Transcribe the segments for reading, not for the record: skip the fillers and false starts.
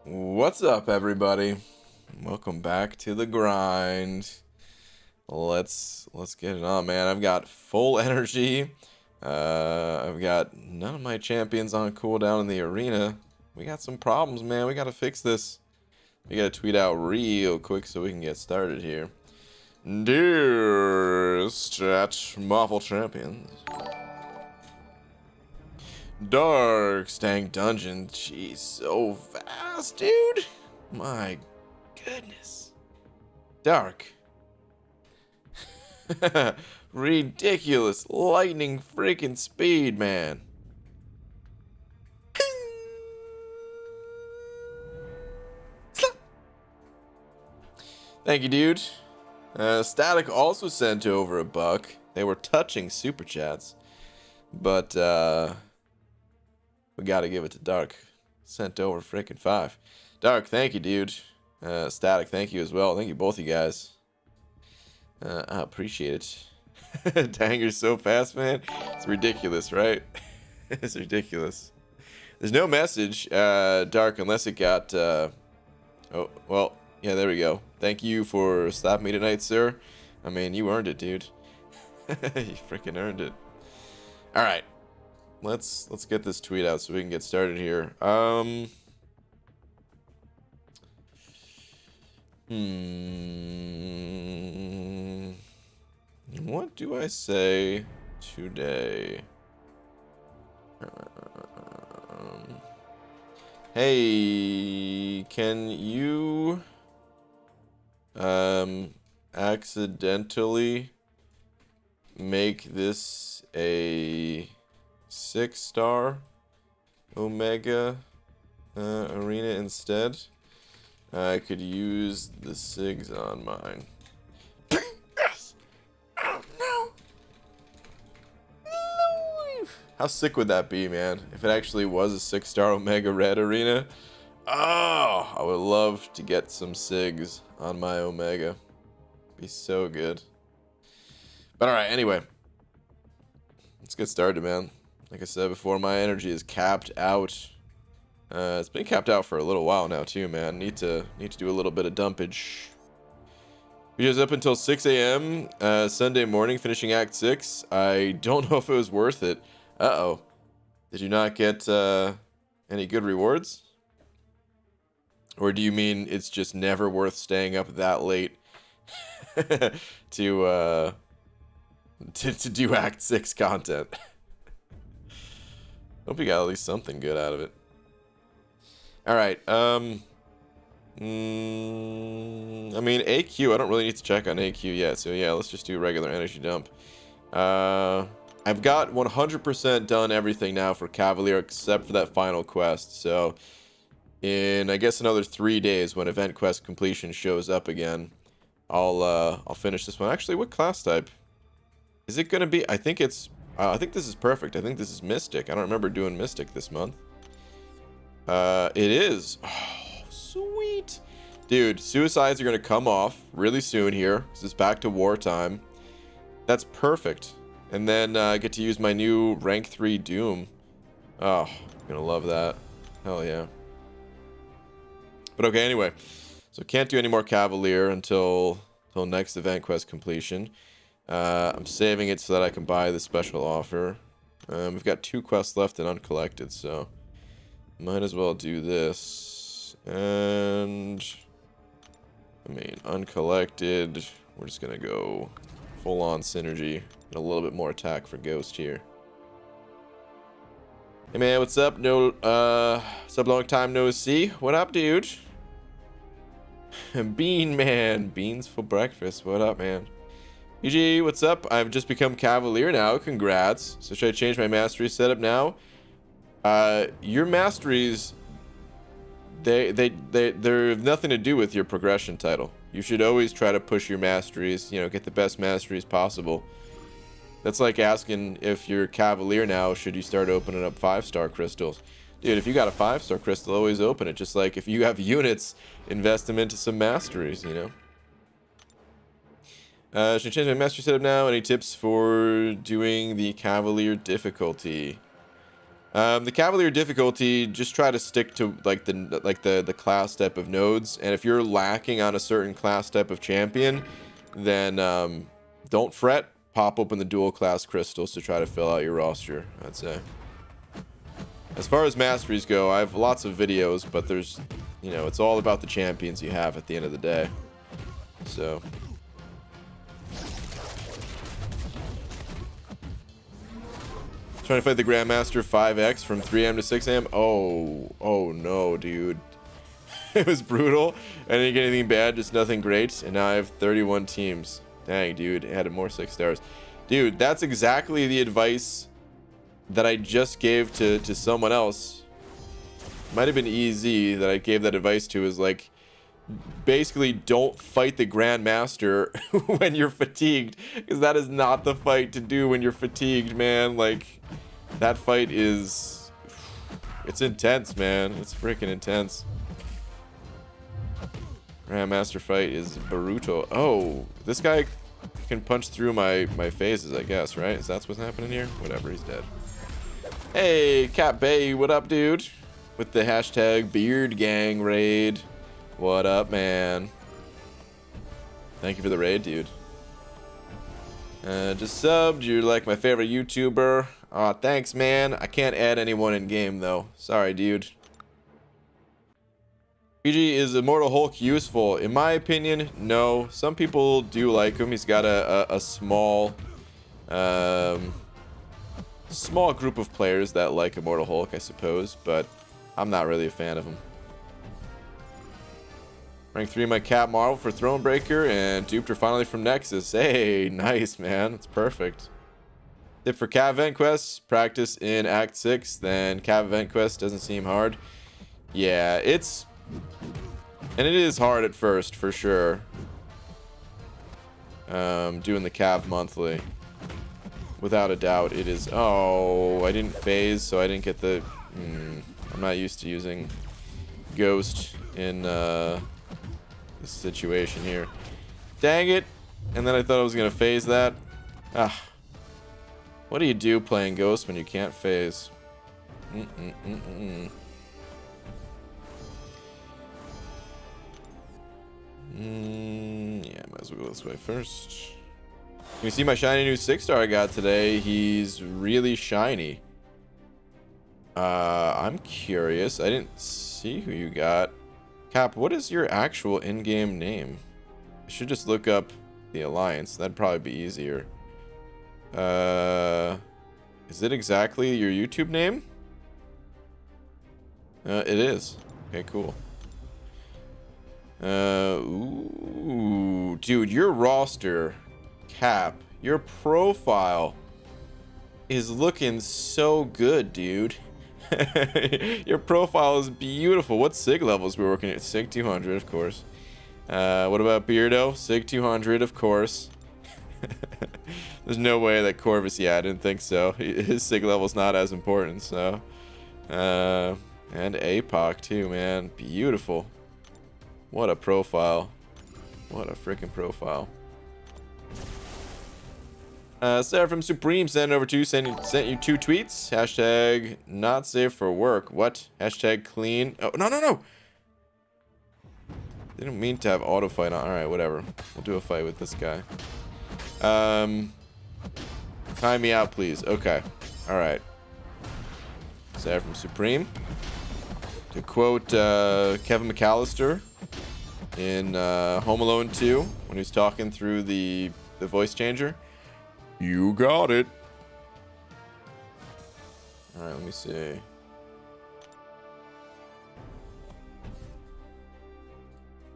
What's up, everybody? Welcome back to the grind. Let's get it on, man. I've got full energy. I've got none of my champions on cooldown in the arena. We got some problems, man. We gotta fix this. We gotta tweet out real quick so we can get started here. Dear Stretch Marvel Champions. Dark Stank Dungeon. Jeez, so fast, dude. My goodness. Dark. Ridiculous lightning freaking speed, man. Thank you, dude. Static also sent over $1. They were touching super chats, but we gotta give it to Dark. Sent over freaking 5. Dark, thank you, dude. Static, thank you as well. Thank you, both you guys. I appreciate it. Dang, you're so fast, man. It's ridiculous, right? It's ridiculous. There's no message, Dark, unless it got... oh, well, yeah, there we go. Thank you for stopping me tonight, sir. I mean, you earned it, dude. You freaking earned it. All right. Let's get this tweet out so we can get started here. What do I say today? Hey, can you accidentally make this a 6-star Omega arena instead? I could use the SIGs on mine. Yes! Oh, no! No! How sick would that be, man? If it actually was a 6-star Omega Red arena? Oh, I would love to get some SIGs on my Omega. Be so good. But alright, anyway. Let's get started, man. Like I said before, my energy is capped out. It's been capped out for a little while now too, man. Need to do a little bit of dumpage. Video's up until 6 a.m. Sunday morning, finishing Act 6. I don't know if it was worth it. Uh-oh. Did you not get any good rewards? Or do you mean it's just never worth staying up that late to do Act 6 content? Hope you got at least something good out of it. Alright, I mean, AQ, I don't really need to check on AQ yet, so yeah, let's just do regular energy dump. I've got 100% done everything now for Cavalier except for that final quest, so in, I guess, another 3 days when event quest completion shows up again, I'll finish this one. Actually, what class type? Is it gonna be, I think this is perfect. I think this is Mystic. I don't remember doing Mystic this month. It is. Oh, sweet. Dude, suicides are going to come off really soon here. This is back to wartime. That's perfect. And then I get to use my new rank 3 Doom. Oh, I'm going to love that. Hell yeah. But okay, anyway. So can't do any more Cavalier until next event quest completion. I'm saving it so that I can buy the special offer. We've got 2 quests left and uncollected, so might as well do this. And I mean, uncollected, we're just gonna go full on synergy and a little bit more attack for Ghost here. Hey man, what's up? What's up, long time no see? What up, dude? Bean man, beans for breakfast. What up, man? EG, what's up? I've just become Cavalier now. Congrats. So should I change my mastery setup now? Your masteries, they have nothing to do with your progression title. You should always try to push your masteries, you know, get the best masteries possible. That's like asking if you're Cavalier now, should you start opening up 5-star crystals? Dude, if you got a 5-star crystal, always open it. Just like if you have units, invest them into some masteries, you know? Should I change my mastery setup now? Any tips for doing the Cavalier difficulty? The Cavalier difficulty, just try to stick to like the class type of nodes, and if you're lacking on a certain class type of champion, then don't fret. Pop open the dual class crystals to try to fill out your roster, I'd say. As far as masteries go, I have lots of videos, but there's, you know, it's all about the champions you have at the end of the day. So trying to fight the Grandmaster 5x from 3 AM to 6 AM. Oh no, dude. It was brutal. I didn't get anything bad, just nothing great. And now I have 31 teams. Dang, dude. It had more 6 stars. Dude, that's exactly the advice that I just gave to someone else. Might have been EZ that I gave that advice to, is like, basically don't fight the Grandmaster when you're fatigued, because that is not the fight to do when you're fatigued, man. Like, that fight is, it's intense, man. It's freaking intense. Grandmaster fight is brutal. Oh, this guy can punch through my phases, I guess, right? Is that what's happening here? Whatever, he's dead. Hey, Cat Bay, what up, dude? With the hashtag Beard Gang raid. What up, man? Thank you for the raid, dude. Just subbed. You're like my favorite YouTuber. Aw, thanks, man. I can't add anyone in game, though. Sorry, dude. PG, is Immortal Hulk useful? In my opinion, no. Some people do like him. He's got a small small group of players that like Immortal Hulk, I suppose, but I'm not really a fan of him. Rank 3 my Cat Marvel for Thronebreaker, and duped her finally from Nexus. Hey, nice, man. That's perfect. Tip for Cav Event Quests, practice in Act 6, then Cav Event Quest doesn't seem hard. Yeah, it's... and it is hard at first, for sure. Doing the Cav monthly. Without a doubt, it is... oh, I didn't phase, so I didn't get the... I'm not used to using Ghost in this situation here. Dang it! And then I thought I was going to phase that. Ah. What do you do playing Ghost when you can't phase? Yeah, might as well go this way first. You see my shiny new 6-star I got today. He's really shiny. I'm curious. I didn't see who you got. Cap, what is your actual in-game name? I should just look up the Alliance. That'd probably be easier. Is it exactly your YouTube name? It is. Okay, cool. Ooh, dude, your roster, Cap, your profile is looking so good, dude. Your profile is beautiful. What SIG levels we're working at? SIG 200, of course. What about Beardo? SIG 200, of course. There's no way that Corvus, yeah, I didn't think so. His SIG level's not as important, so. And APOC too, man. Beautiful. What a profile. What a freaking profile. Seraphim Supreme sent over to you, sent you 2 tweets. Hashtag not safe for work. What? Hashtag clean. Oh, no. Didn't mean to have auto fight on. Alright, whatever. We'll do a fight with this guy. Time me out, please. Okay. Alright. Seraphim Supreme. To quote Kevin McAllister in Home Alone 2 when he was talking through the voice changer. You got it. All right, let me see.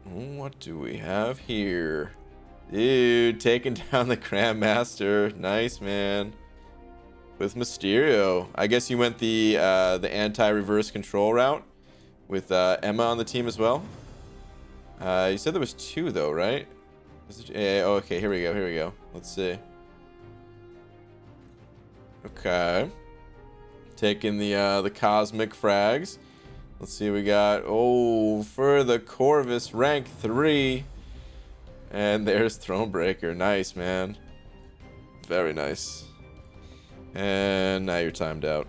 What do we have here? Dude, taking down the Grandmaster. Nice, man. With Mysterio. I guess you went the anti-reverse control route with Emma on the team as well. You said there was 2 though, right? Oh, okay, here we go. Let's see. Okay. Taking the cosmic frags. Let's see what we got. Oh, for the Corvus, rank 3. And there's Thronebreaker. Nice, man. Very nice. And now you're timed out.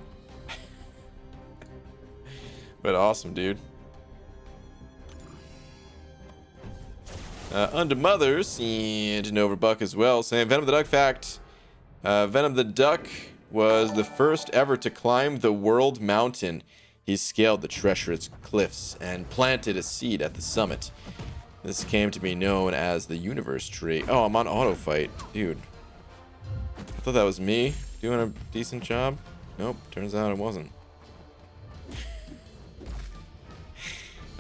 But awesome, dude. Under Mothers and an Overbuck as well, saying Venom the Duck fact. Venom the Duck was the first ever to climb the world mountain. He scaled the treacherous cliffs and planted a seed at the summit. This came to be known as the Universe Tree. Oh, I'm on auto fight. Dude. I thought that was me doing a decent job. Nope, turns out it wasn't.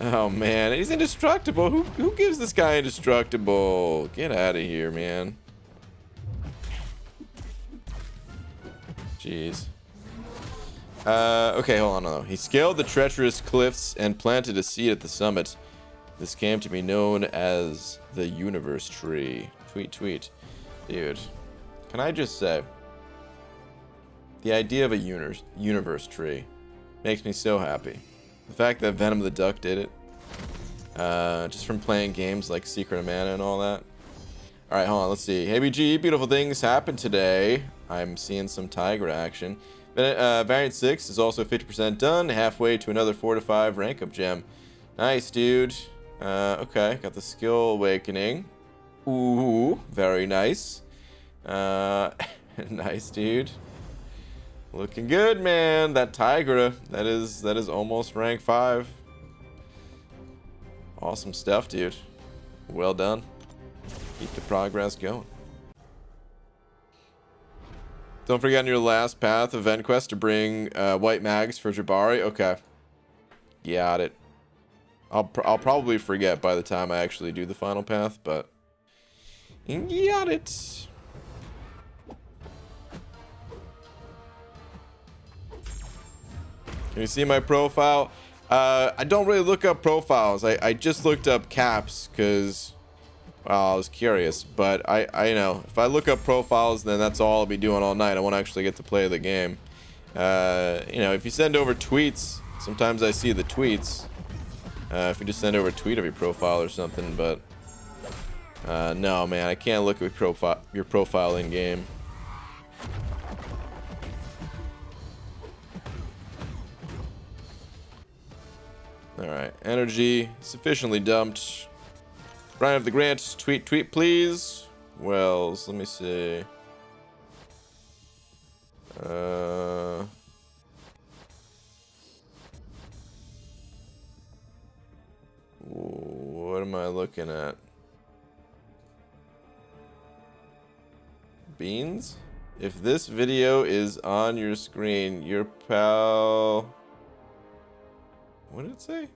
Oh man, he's indestructible. Who gives this guy indestructible? Get out of here, man. Jeez. Okay, hold on. No. He scaled the treacherous cliffs and planted a seed at the summit. This came to be known as the Universe Tree. Tweet, tweet. Dude, can I just say, the idea of a universe tree makes me so happy. The fact that Venom the Duck did it, just from playing games like Secret of Mana and all that. All right, hold on, let's see. Hey, BG, beautiful things happened today. I'm seeing some Tiger action. Variant 6 is also 50% done, halfway to another 4 to 5 rank up gem. Nice, dude. Okay, got the skill awakening. Ooh, very nice. Nice, dude. Looking good, man. That Tigra, that is almost rank 5. Awesome stuff, dude. Well done. Keep the progress going. Don't forget on your last path event quest to bring white mags for Jabari. Okay. Got it. I'll probably forget by the time I actually do the final path, but got it. Can you see my profile? I don't really look up profiles. I just looked up caps because, well, I was curious. But I know if I look up profiles, then that's all I'll be doing all night. I won't actually get to play the game. You know, if you send over tweets, sometimes I see the tweets. If you just send over a tweet of your profile or something, but no, man, I can't look at your profile in game. Alright, energy sufficiently dumped. Brian of the Grant, tweet, please. Wells, let me see. What am I looking at? Beans? If this video is on your screen, your pal... What did it say?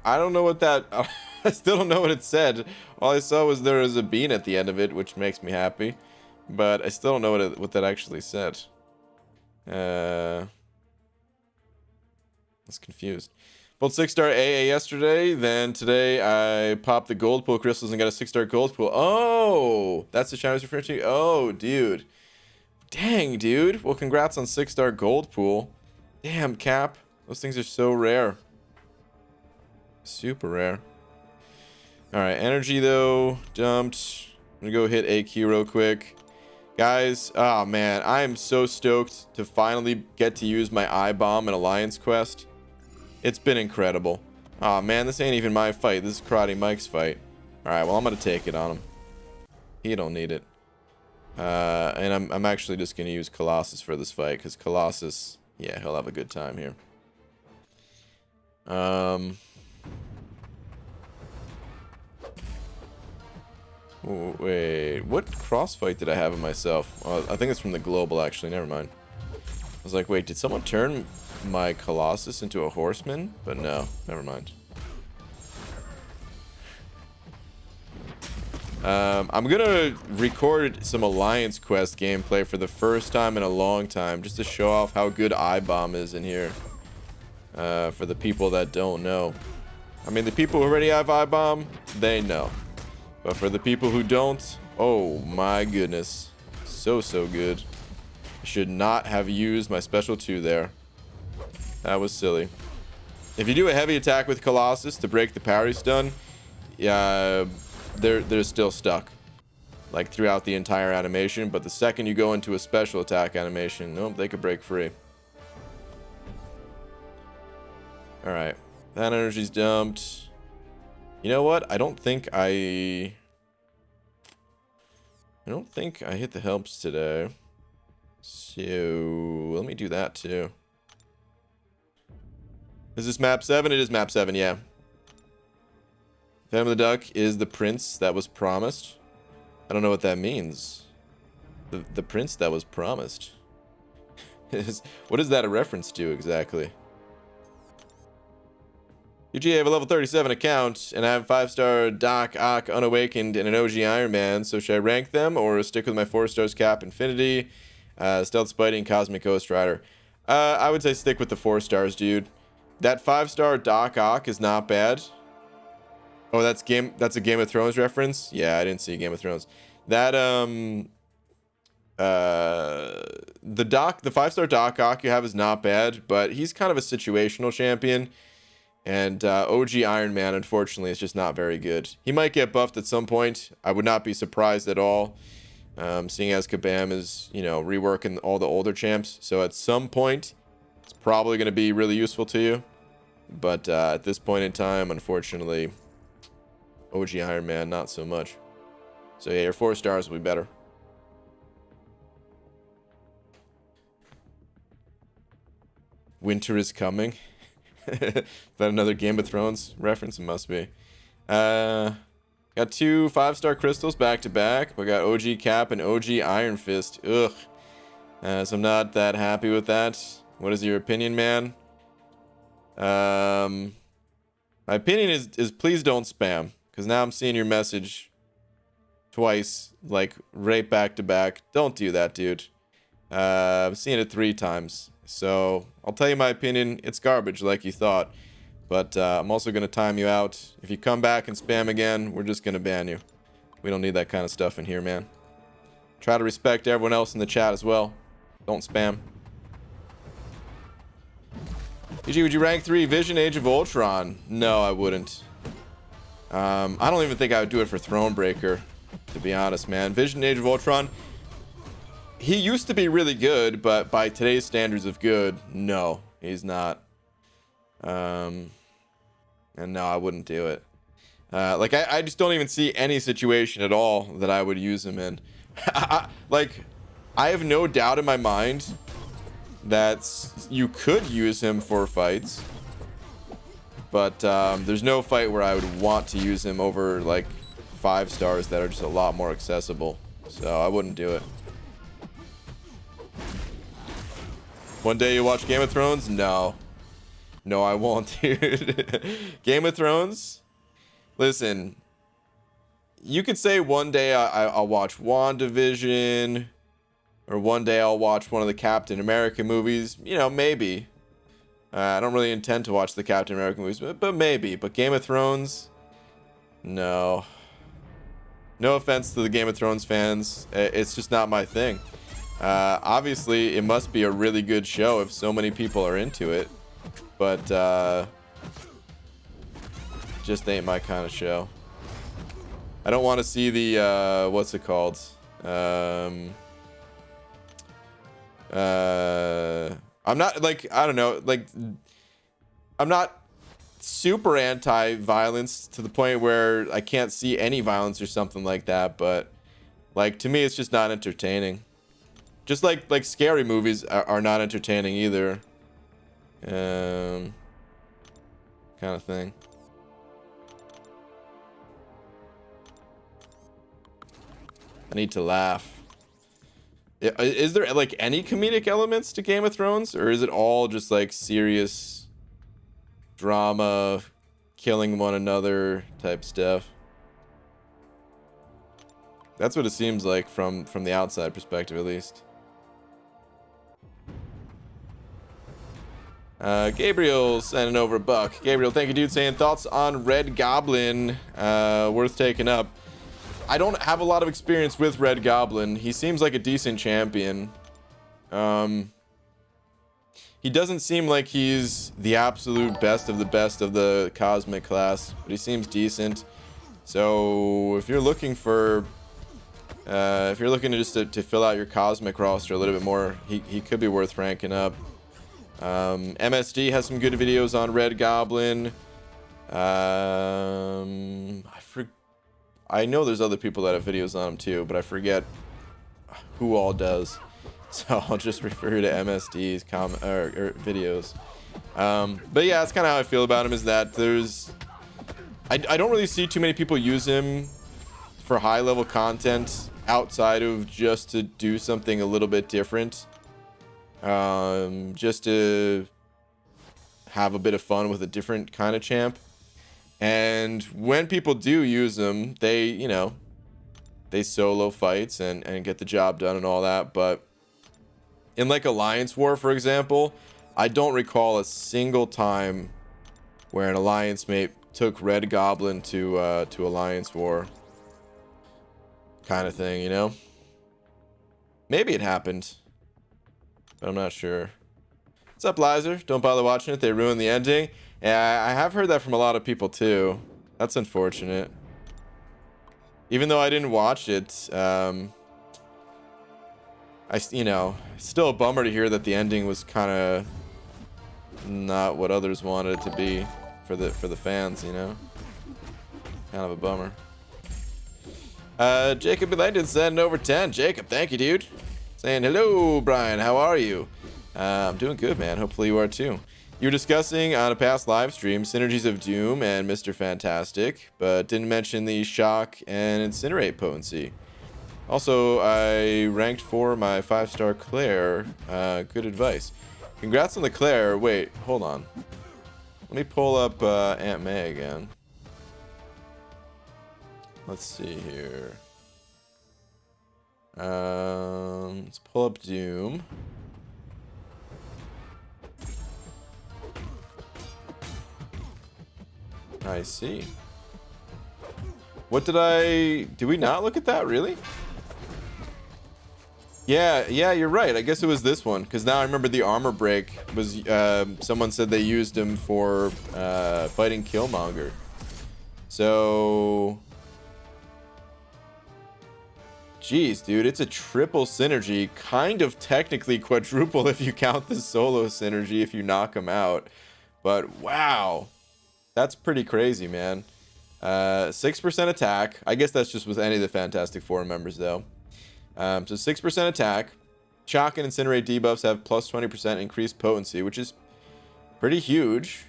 I don't know what that... I still don't know what it said. All I saw was there was a bean at the end of it, which makes me happy. But I still don't know what that actually said. I was confused. Pulled 6-star AA yesterday, then today I popped the gold pool crystals and got a 6-star gold pool. Oh, that's the shine I was referring to? Oh, dude. Dang, dude. Well, congrats on 6-star gold pool. Damn, Cap. Those things are so rare. Super rare. Alright, energy though, dumped. I'm gonna go hit AQ real quick. Guys, oh man, I am so stoked to finally get to use my I-Bomb in Alliance Quest. It's been incredible. Oh man, this ain't even my fight. This is Karate Mike's fight. Alright, well I'm gonna take it on him. He don't need it. And I'm actually just gonna use Colossus for this fight, because Colossus, yeah, he'll have a good time here. Wait, what crossfight did I have in myself? I think it's from the global, actually. Never mind. I was like, wait, did someone turn my Colossus into a horseman? But no, never mind. I'm gonna record some Alliance Quest gameplay for the first time in a long time, just to show off how good I-Bomb is in here. For the people that don't know. I mean, the people who already have I-Bomb, they know. But for the people who don't, oh my goodness. So good. I should not have used my special 2 there. That was silly. If you do a heavy attack with Colossus to break the parry stun, they're still stuck like throughout the entire animation, but the second you go into a special attack animation, nope, they could break free. All right, that energy's dumped. You know what? I don't think I hit the helps today. So let me do that too. Is this map 7? It is map 7, yeah. Phantom of the Duck is the prince that was promised. I don't know what that means. The prince that was promised. What is that a reference to exactly? UGA, I have a level 37 account, and I have 5-star Doc Ock Unawakened and an OG Iron Man, so should I rank them, or stick with my 4 stars Cap Infinity, Stealth Spidey, and Cosmic Ghost Rider? I would say stick with the 4 stars, dude. That 5-star Doc Ock is not bad. Oh, that's a Game of Thrones reference? Yeah, I didn't see Game of Thrones. That, the 5-star Doc Ock you have is not bad, but he's kind of a situational champion. And OG Iron Man, unfortunately, is just not very good. He might get buffed at some point. I would not be surprised at all, seeing as Kabam is, you know, reworking all the older champs. So at some point, it's probably going to be really useful to you. But at this point in time, unfortunately, OG Iron Man, not so much. So yeah, your 4 stars will be better. Winter is coming. Is that another Game of Thrones reference? It must be. Got 2 5-star crystals back to back. We got OG Cap and OG Iron Fist. Ugh. So I'm not that happy with that. What is your opinion, man? My opinion is please don't spam, because now I'm seeing your message twice, like right back to back. Don't do that, dude. I'm seeing it 3 times. So I'll tell you my opinion. It's garbage like you thought. But I'm also going to time you out. If you come back and spam again, we're just going to ban you. We don't need that kind of stuff in here, man. Try to respect everyone else in the chat as well. Don't spam. EG, would you rank 3 Vision Age of Ultron? No, I wouldn't. I don't even think I would do it for Thronebreaker, to be honest, man. Vision Age of Ultron, he used to be really good, but by today's standards of good, no, he's not. And no, I wouldn't do it. Like, I just don't even see any situation at all that I would use him in. Like, I have no doubt in my mind that you could use him for fights, but there's no fight where I would want to use him over, like, 5 stars that are just a lot more accessible. So I wouldn't do it. One day you watch Game of Thrones? No. No, I won't, dude. Game of Thrones? Listen, you could say one day I'll watch WandaVision, or one day I'll watch one of the Captain America movies. You know, maybe. I don't really intend to watch the Captain America movies, but maybe. But Game of Thrones? No. No offense to the Game of Thrones fans. It's just not my thing. Obviously, it must be a really good show if so many people are into it. But, just ain't my kind of show. I don't want to see the, what's it called? I'm not, like, I don't know, like, I'm not super anti-violence to the point where I can't see any violence or something like that, but, like, to me, it's just not entertaining. Just like scary movies are not entertaining either. Kind of thing. I need to laugh. Is there like any comedic elements to Game of Thrones, or is it all just like serious drama, killing one another type stuff? That's what it seems like from the outside perspective, at least. Gabriel sending over a buck. Gabriel, thank you, dude. Saying thoughts on Red Goblin. Worth taking up. I don't have a lot of experience with Red Goblin. He seems like a decent champion. He doesn't seem like he's the absolute best of the cosmic class, but he seems decent. So if you're looking for if you're looking to just to fill out your cosmic roster a little bit more, he could be worth ranking up. MSD has some good videos on Red Goblin. I know there's other people that have videos on him too, but I forget who all does. So I'll just refer to MSD's videos. But yeah, that's kind of how I feel about him, is that I don't really see too many people use him for high level content outside of just to do something a little bit different. Just to have a bit of fun with a different kind of champ. And when people do use them, they solo fights and get the job done and all that. But in like Alliance War, for example, I don't recall a single time where an alliance mate took Red Goblin to Alliance War kind of thing, you know? Maybe it happened, but I'm not sure. What's up, Lizer? Don't bother watching it. They ruined the ending. Yeah, I have heard that from a lot of people too. That's unfortunate. Even though I didn't watch it, still a bummer to hear that the ending was kind of not what others wanted it to be for the fans, you know. Kind of a bummer. Jacob Elandon sending over 10. Jacob, thank you, dude. Saying hello, Brian. How are you? I'm doing good, man. Hopefully you are too. You were discussing on a past live stream synergies of Doom and Mr. Fantastic, but didn't mention the Shock and Incinerate potency. Also, I ranked for my 5-star Claire. Good advice. Congrats on the Claire. Wait, hold on. Let me pull up Aunt May again. Let's see here. Let's pull up Doom. I see. Did we not look at that, really? Yeah, you're right. I guess it was this one, because now I remember the armor break was, someone said they used him for fighting Killmonger. So, jeez, dude, it's a triple synergy, kind of technically quadruple if you count the solo synergy if you knock him out. But wow. That's pretty crazy, man. 6% attack. I guess that's just with any of the Fantastic Four members, though. So 6% attack. Shock and Incinerate debuffs have plus 20% increased potency, which is pretty huge.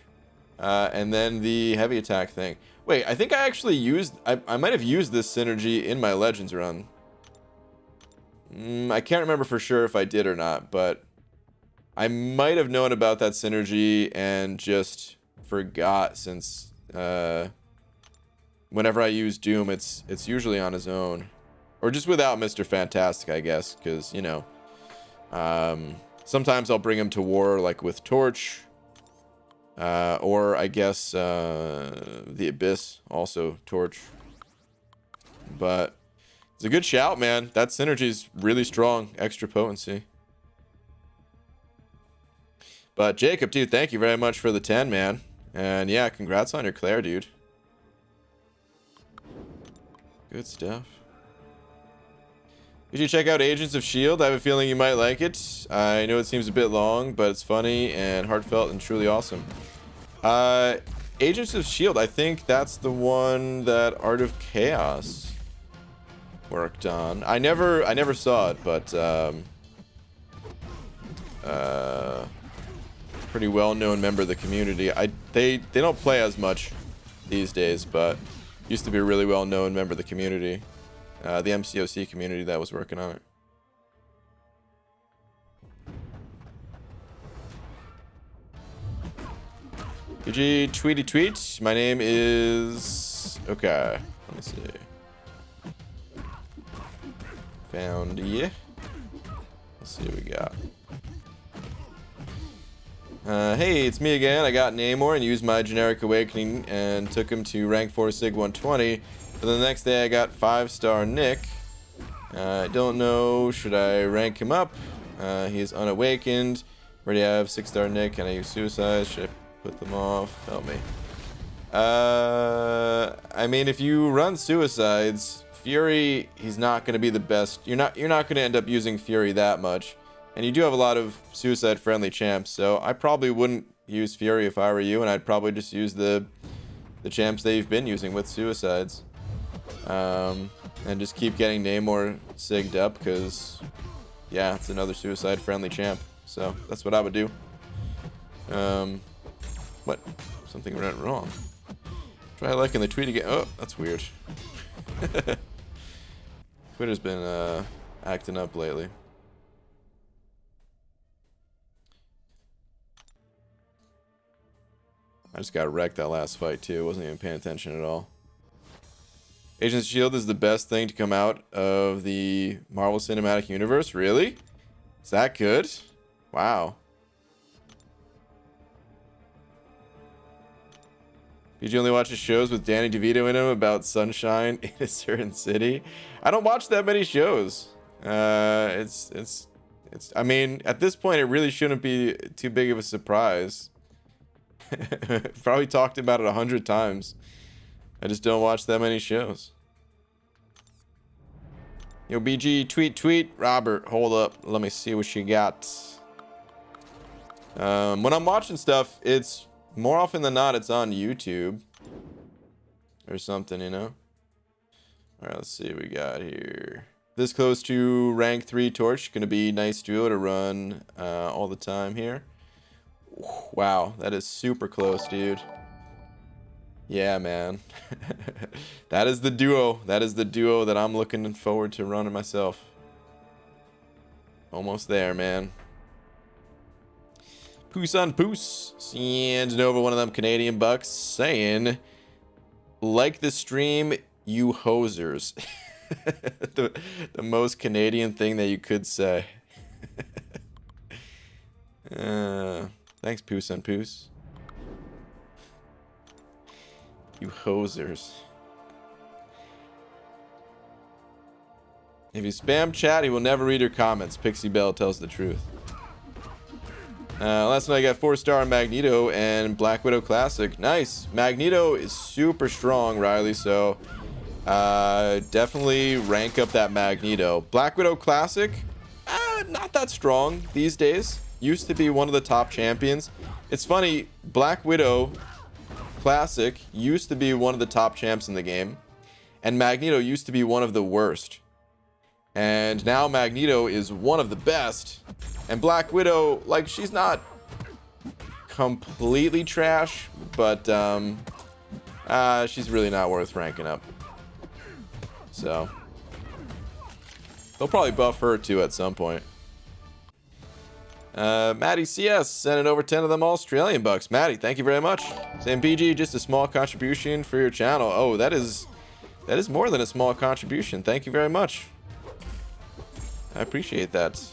And then the heavy attack thing. Wait, I think I actually used... I might have used this synergy in my Legends run. I can't remember for sure if I did or not, but I might have known about that synergy and just forgot, since whenever I use Doom, it's usually on his own, or just without Mr. Fantastic, I guess, because sometimes I'll bring him to war like with Torch, or I guess the Abyss, also Torch. But it's a good shout, man. That synergy's really strong, extra potency. But Jacob, dude, thank you very much for the 10, man. And yeah, congrats on your Claire, dude. Good stuff. Did you check out Agents of S.H.I.E.L.D.? I have a feeling you might like it. I know it seems a bit long, but it's funny and heartfelt and truly awesome. Agents of S.H.I.E.L.D., I think that's the one that Art of Chaos worked on. I never saw it, but pretty well-known member of the community. They don't play as much these days, but used to be a really well-known member of the community, the MCOC community that was working on it. GG tweety tweet. My name is... Okay, let me see. Found you. Let's see what we got. Hey, it's me again. I got Namor and used my generic awakening and took him to rank 4 Sig 120. But the next day I got 5-star Nick. I don't know, should I rank him up? He's unawakened. Already have 6-star Nick and I use suicide. Should I put them off? Help me. I mean, if you run Suicides, Fury, he's not going to be the best. You're not going to end up using Fury that much. And you do have a lot of Suicide-friendly champs, so I probably wouldn't use Fury if I were you, and I'd probably just use the champs they've been using with Suicides. And just keep getting Namor sigged up, because, yeah, it's another Suicide-friendly champ. So, that's what I would do. What? Something went wrong. Try liking the tweet again. Oh, that's weird. Twitter's been acting up lately. I just got wrecked that last fight too. Wasn't even paying attention at all. Agents of S.H.I.E.L.D. is the best thing to come out of the Marvel Cinematic Universe. Really? Is that good? Wow. PG only watches shows with Danny DeVito in them about sunshine in a certain city. I don't watch that many shows. It's. I mean, at this point, it really shouldn't be too big of a surprise. Probably talked about it 100 times. I just don't watch that many shows. Yo, BG, tweet. Robert, hold up. Let me see what you got. When I'm watching stuff, it's more often than not, it's on YouTube or something, you know? All right, let's see what we got here. This close to rank 3 torch. Gonna be nice duo to run all the time here. Wow, that is super close, dude. Yeah, man. That is the duo. That is the duo that I'm looking forward to running myself. Almost there, man. Poos on Poos. And over one of them Canadian bucks saying, like the stream, you hosers. the most Canadian thing that you could say. Thanks, Poos on Poos. You hosers. If you spam chat, he will never read your comments. Pixie Bell tells the truth. Last night I got 4-star Magneto and Black Widow Classic. Nice. Magneto is super strong, Riley, so definitely rank up that Magneto. Black Widow Classic, not that strong these days. Used to be one of the top champions. It's funny, Black Widow Classic used to be one of the top champs in the game, and Magneto used to be one of the worst. And now Magneto is one of the best, and Black Widow, like, she's not completely trash, but she's really not worth ranking up. So they'll probably buff her too at some point. Maddie CS sending over 10 of them Australian bucks. Maddie, thank you very much. Sam PG, just a small contribution for your channel. Oh, that is more than a small contribution. Thank you very much. I appreciate that.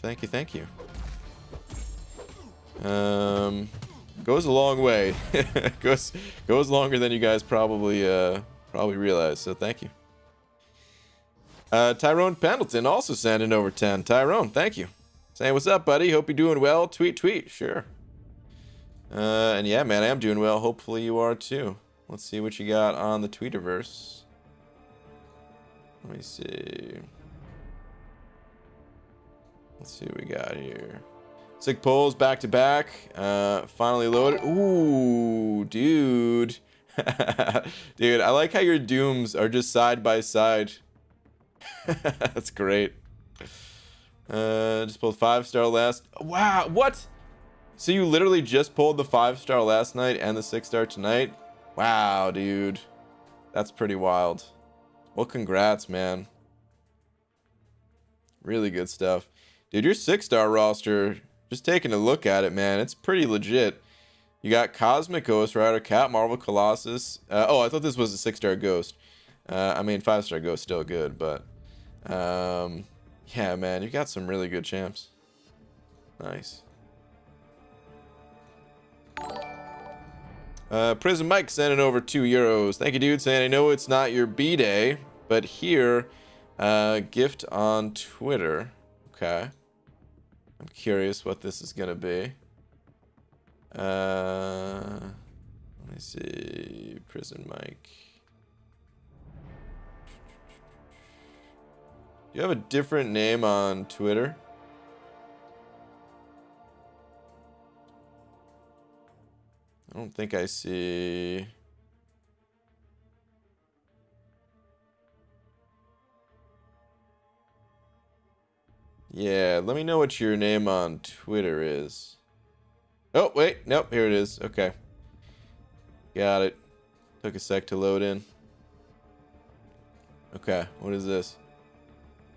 Thank you. Goes a long way. goes longer than you guys probably realize. So thank you. Tyrone Pendleton also sending over 10. Tyrone, thank you. Saying what's up, buddy? Hope you're doing well. Tweet. Sure. And yeah, man, I am doing well. Hopefully you are too. Let's see what you got on the Tweeterverse. Let me see. Let's see what we got here. Sick polls back to back. Finally loaded. Ooh, dude. Dude, I like how your dooms are just side by side. That's great. Just pulled 5-star last. Wow, what? So you literally just pulled the 5-star last night and the 6-star tonight? Wow, dude. That's pretty wild. Well, congrats, man. Really good stuff. Dude, your 6-star roster, just taking a look at it, man, it's pretty legit. You got Cosmic Ghost Rider, Cat Marvel, Colossus. Oh, I thought this was a 6-star Ghost. I mean, 5-star Ghost still good, but yeah, man, you got some really good champs. Nice. Prison Mike sending over €2. Thank you, dude. Saying, I know it's not your B-day, but here, gift on Twitter. Okay. I'm curious what this is gonna be. Let me see. Prison Mike. Do you have a different name on Twitter? I don't think I see. Yeah, let me know what your name on Twitter is. Oh, wait. Nope, here it is. Okay. Got it. Took a sec to load in. Okay, what is this?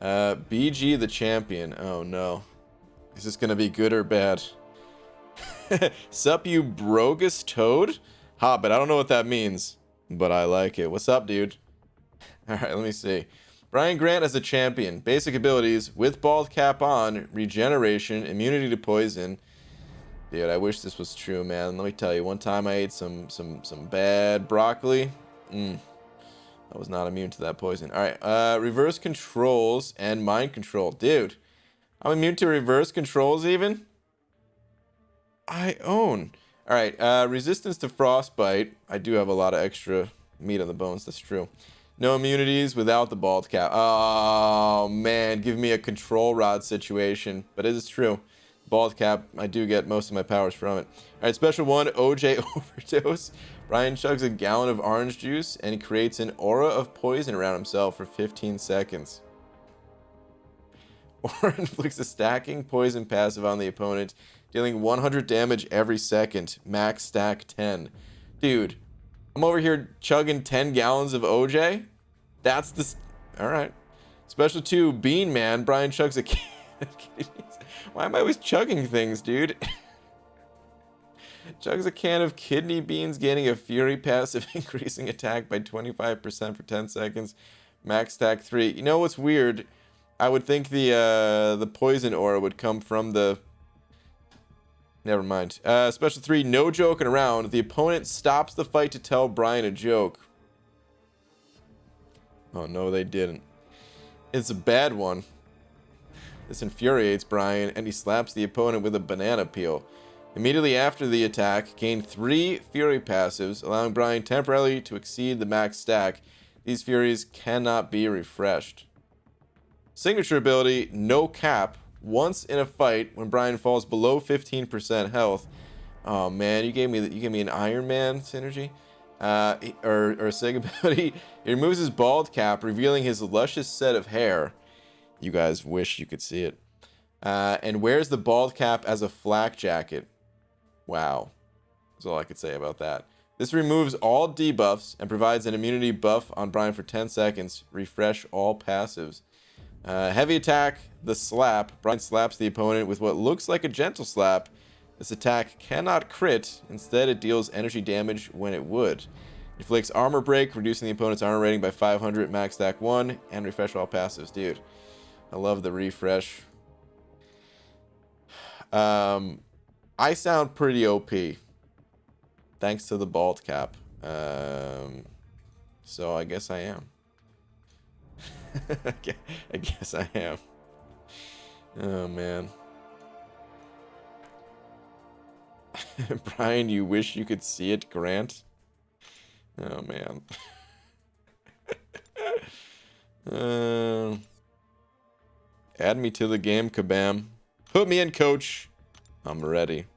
BG the champion. Oh, no. Is this gonna be good or bad? Sup, you Brogus Toad? Hobbit, I don't know what that means, but I like it. What's up, dude? Alright, let me see. Brian Grant as a champion. Basic abilities, with bald cap on, regeneration, immunity to poison. Dude, I wish this was true, man. Let me tell you, one time I ate some bad broccoli. I was not immune to that poison. Alright, reverse controls and mind control. Dude, I'm immune to reverse controls even? I own. Alright, resistance to frostbite. I do have a lot of extra meat on the bones, that's true. No immunities without the bald cap. Oh, man. Give me a control rod situation. But it is true. Bald cap, I do get most of my powers from it. Alright, special 1, OJ overdose. Brian chugs a gallon of orange juice and creates an aura of poison around himself for 15 seconds. Or inflicts a stacking poison passive on the opponent, dealing 100 damage every second. Max stack 10. Dude. I'm over here chugging 10 gallons of OJ. That's the... Alright. Special 2, Bean Man. Brian chugs a can of kidney beans. Why am I always chugging things, dude? Chugs a can of kidney beans, gaining a fury passive, increasing attack by 25% for 10 seconds. Max stack 3. You know what's weird? I would think the poison aura would come from the... Never mind. Special 3, no joking around. The opponent stops the fight to tell Brian a joke. Oh, no, they didn't. It's a bad one. This infuriates Brian, and he slaps the opponent with a banana peel. Immediately after the attack, gain 3 fury passives, allowing Brian temporarily to exceed the max stack. These furies cannot be refreshed. Signature ability, no cap. Once in a fight, when Brian falls below 15% health. Oh man, you gave me an Iron Man synergy, or sig ability. He removes his bald cap, revealing his luscious set of hair. You guys wish you could see it. And wears the bald cap as a flak jacket. Wow, that's all I could say about that. This removes all debuffs and provides an immunity buff on Brian for 10 seconds. Refresh all passives. Heavy attack, the slap. Brian slaps the opponent with what looks like a gentle slap. This attack cannot crit. Instead, it deals energy damage when it would. Inflicts armor break, reducing the opponent's armor rating by 500, max stack 1, and refresh all passives. Dude, I love the refresh. I sound pretty OP. Thanks to the bald cap. So I guess I am. I guess I am. Oh man. Brian, you wish you could see it, Grant? Oh man. Add me to the game, Kabam. Put me in, coach. I'm ready.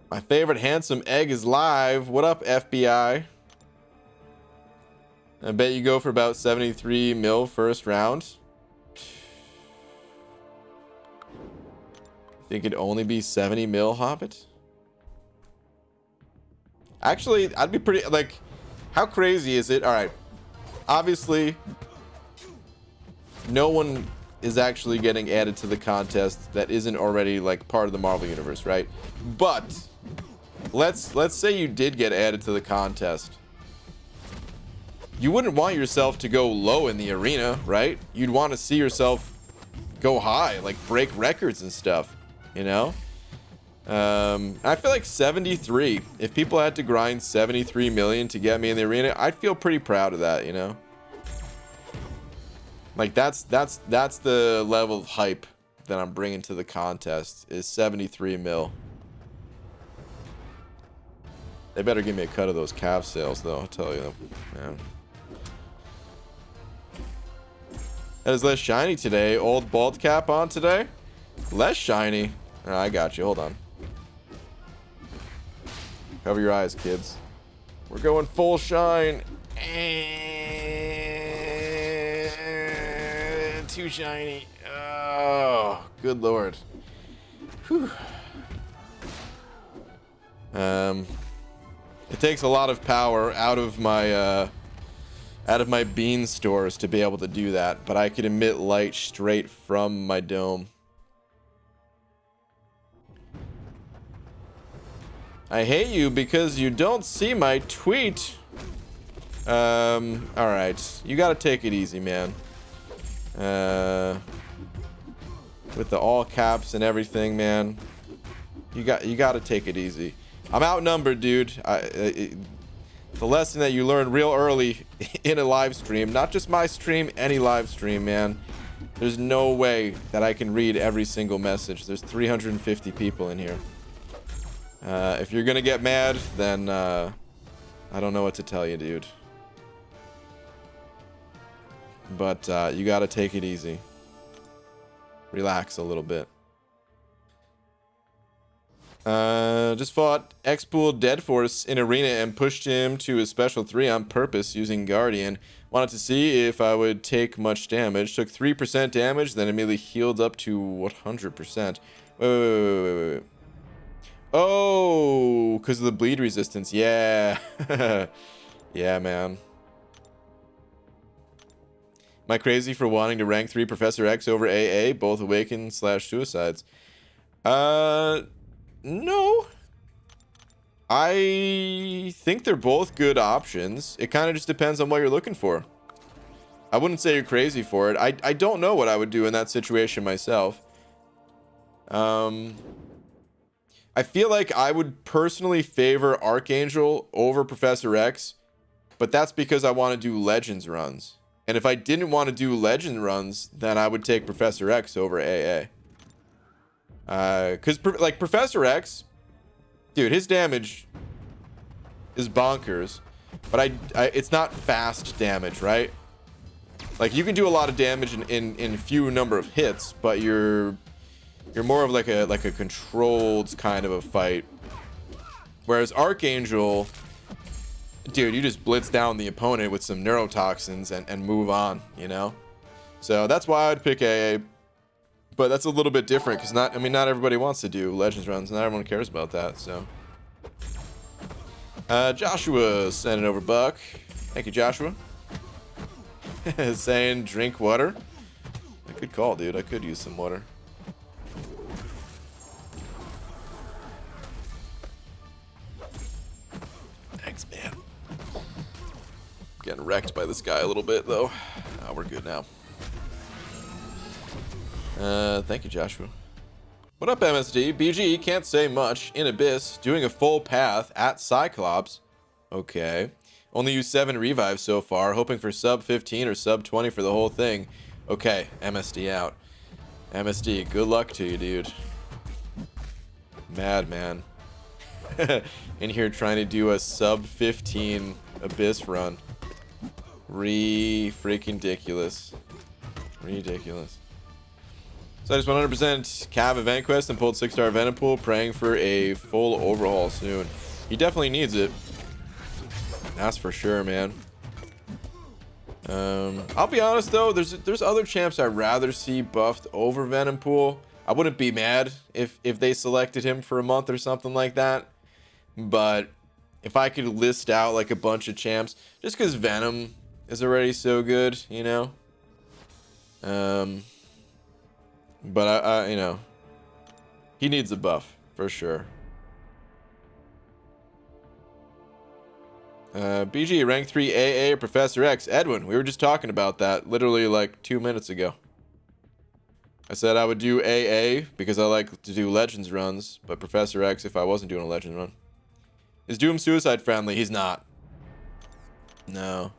My favorite handsome egg is live. What up, FBI? I bet you go for about 73 mil first round. Think it'd only be 70 mil, Hobbit? Actually, I'd be pretty, like, how crazy is it? All right. Obviously, no one is actually getting added to the contest that isn't already, like, part of the Marvel Universe, right? But let's say you did get added to the contest. You wouldn't want yourself to go low in the arena, right? You'd want to see yourself go high, like break records and stuff, you know? I feel like 73, if people had to grind 73 million to get me in the arena, I'd feel pretty proud of that, you know? Like that's the level of hype that I'm bringing to the contest is 73 mil. They better give me a cut of those calf sales, though. I'll tell you, man. That is less shiny today. Old bald cap on today. Less shiny. Oh, I got you. Hold on. Cover your eyes, kids. We're going full shine. Too shiny. Oh, good lord. Whew. It takes a lot of power out of my bean stores to be able to do that, but I can emit light straight from my dome. I hate you because you don't see my tweet. All right, you gotta take it easy, man. With the all caps and everything, man. You gotta take it easy. I'm outnumbered, dude. The lesson that you learn real early in a live stream, not just my stream, any live stream, man. There's no way that I can read every single message. There's 350 people in here. If you're gonna get mad, then I don't know what to tell you, dude. But you gotta take it easy. Relax a little bit. Just fought X-Pool Dead Force in arena and pushed him to a special 3 on purpose using Guardian. Wanted to see if I would take much damage. Took 3% damage, then immediately healed up to 100%. Wait. Oh, because of the bleed resistance. Yeah. Yeah, man. Am I crazy for wanting to rank 3 Professor X over AA, both Awaken/Suicides? No. I think they're both good options. It kind of just depends on what you're looking for. I wouldn't say you're crazy for it. I don't know what I would do in that situation myself. I feel like I would personally favor Archangel over Professor X, but that's because I want to do Legends runs. And if I didn't want to do Legend runs, then I would take Professor X over AA. Because like Professor X, dude, his damage is bonkers, but it's not fast damage, right? Like you can do a lot of damage in few number of hits, but you're more of like a controlled kind of a fight. Whereas Archangel, dude, you just blitz down the opponent with some neurotoxins and move on, you know? So that's why I'd pick AA. But that's a little bit different because not everybody wants to do Legends runs. Not everyone cares about that, so. Joshua sending over buck. Thank you, Joshua. Saying drink water. Good call, dude. I could use some water. Thanks, man. Getting wrecked by this guy a little bit, though. Oh, we're good now. Thank you, Joshua. What up, MSD? BG can't say much. In Abyss, doing a full path at Cyclops. Okay. Only used 7 revives so far, hoping for sub 15 or sub 20 for the whole thing. Okay, MSD out. MSD, good luck to you, dude. Madman. In here trying to do a sub 15 Abyss run. Freaking-diculous. Ridiculous. So I just 100% Cav event quest and pulled 6-star Venompool, praying for a full overhaul soon. He definitely needs it. That's for sure, man. I'll be honest though, there's other champs I'd rather see buffed over Venompool. I wouldn't be mad if they selected him for a month or something like that. But if I could list out like a bunch of champs, just because Venom is already so good, you know. But I you know, he needs a buff for sure. BG rank 3 AA or Professor X. Edwin, we were just talking about that literally like 2 minutes ago. I said I would do AA because I like to do Legends runs, but Professor X if I wasn't doing a Legend run. Is Doom suicide friendly? He's not. No.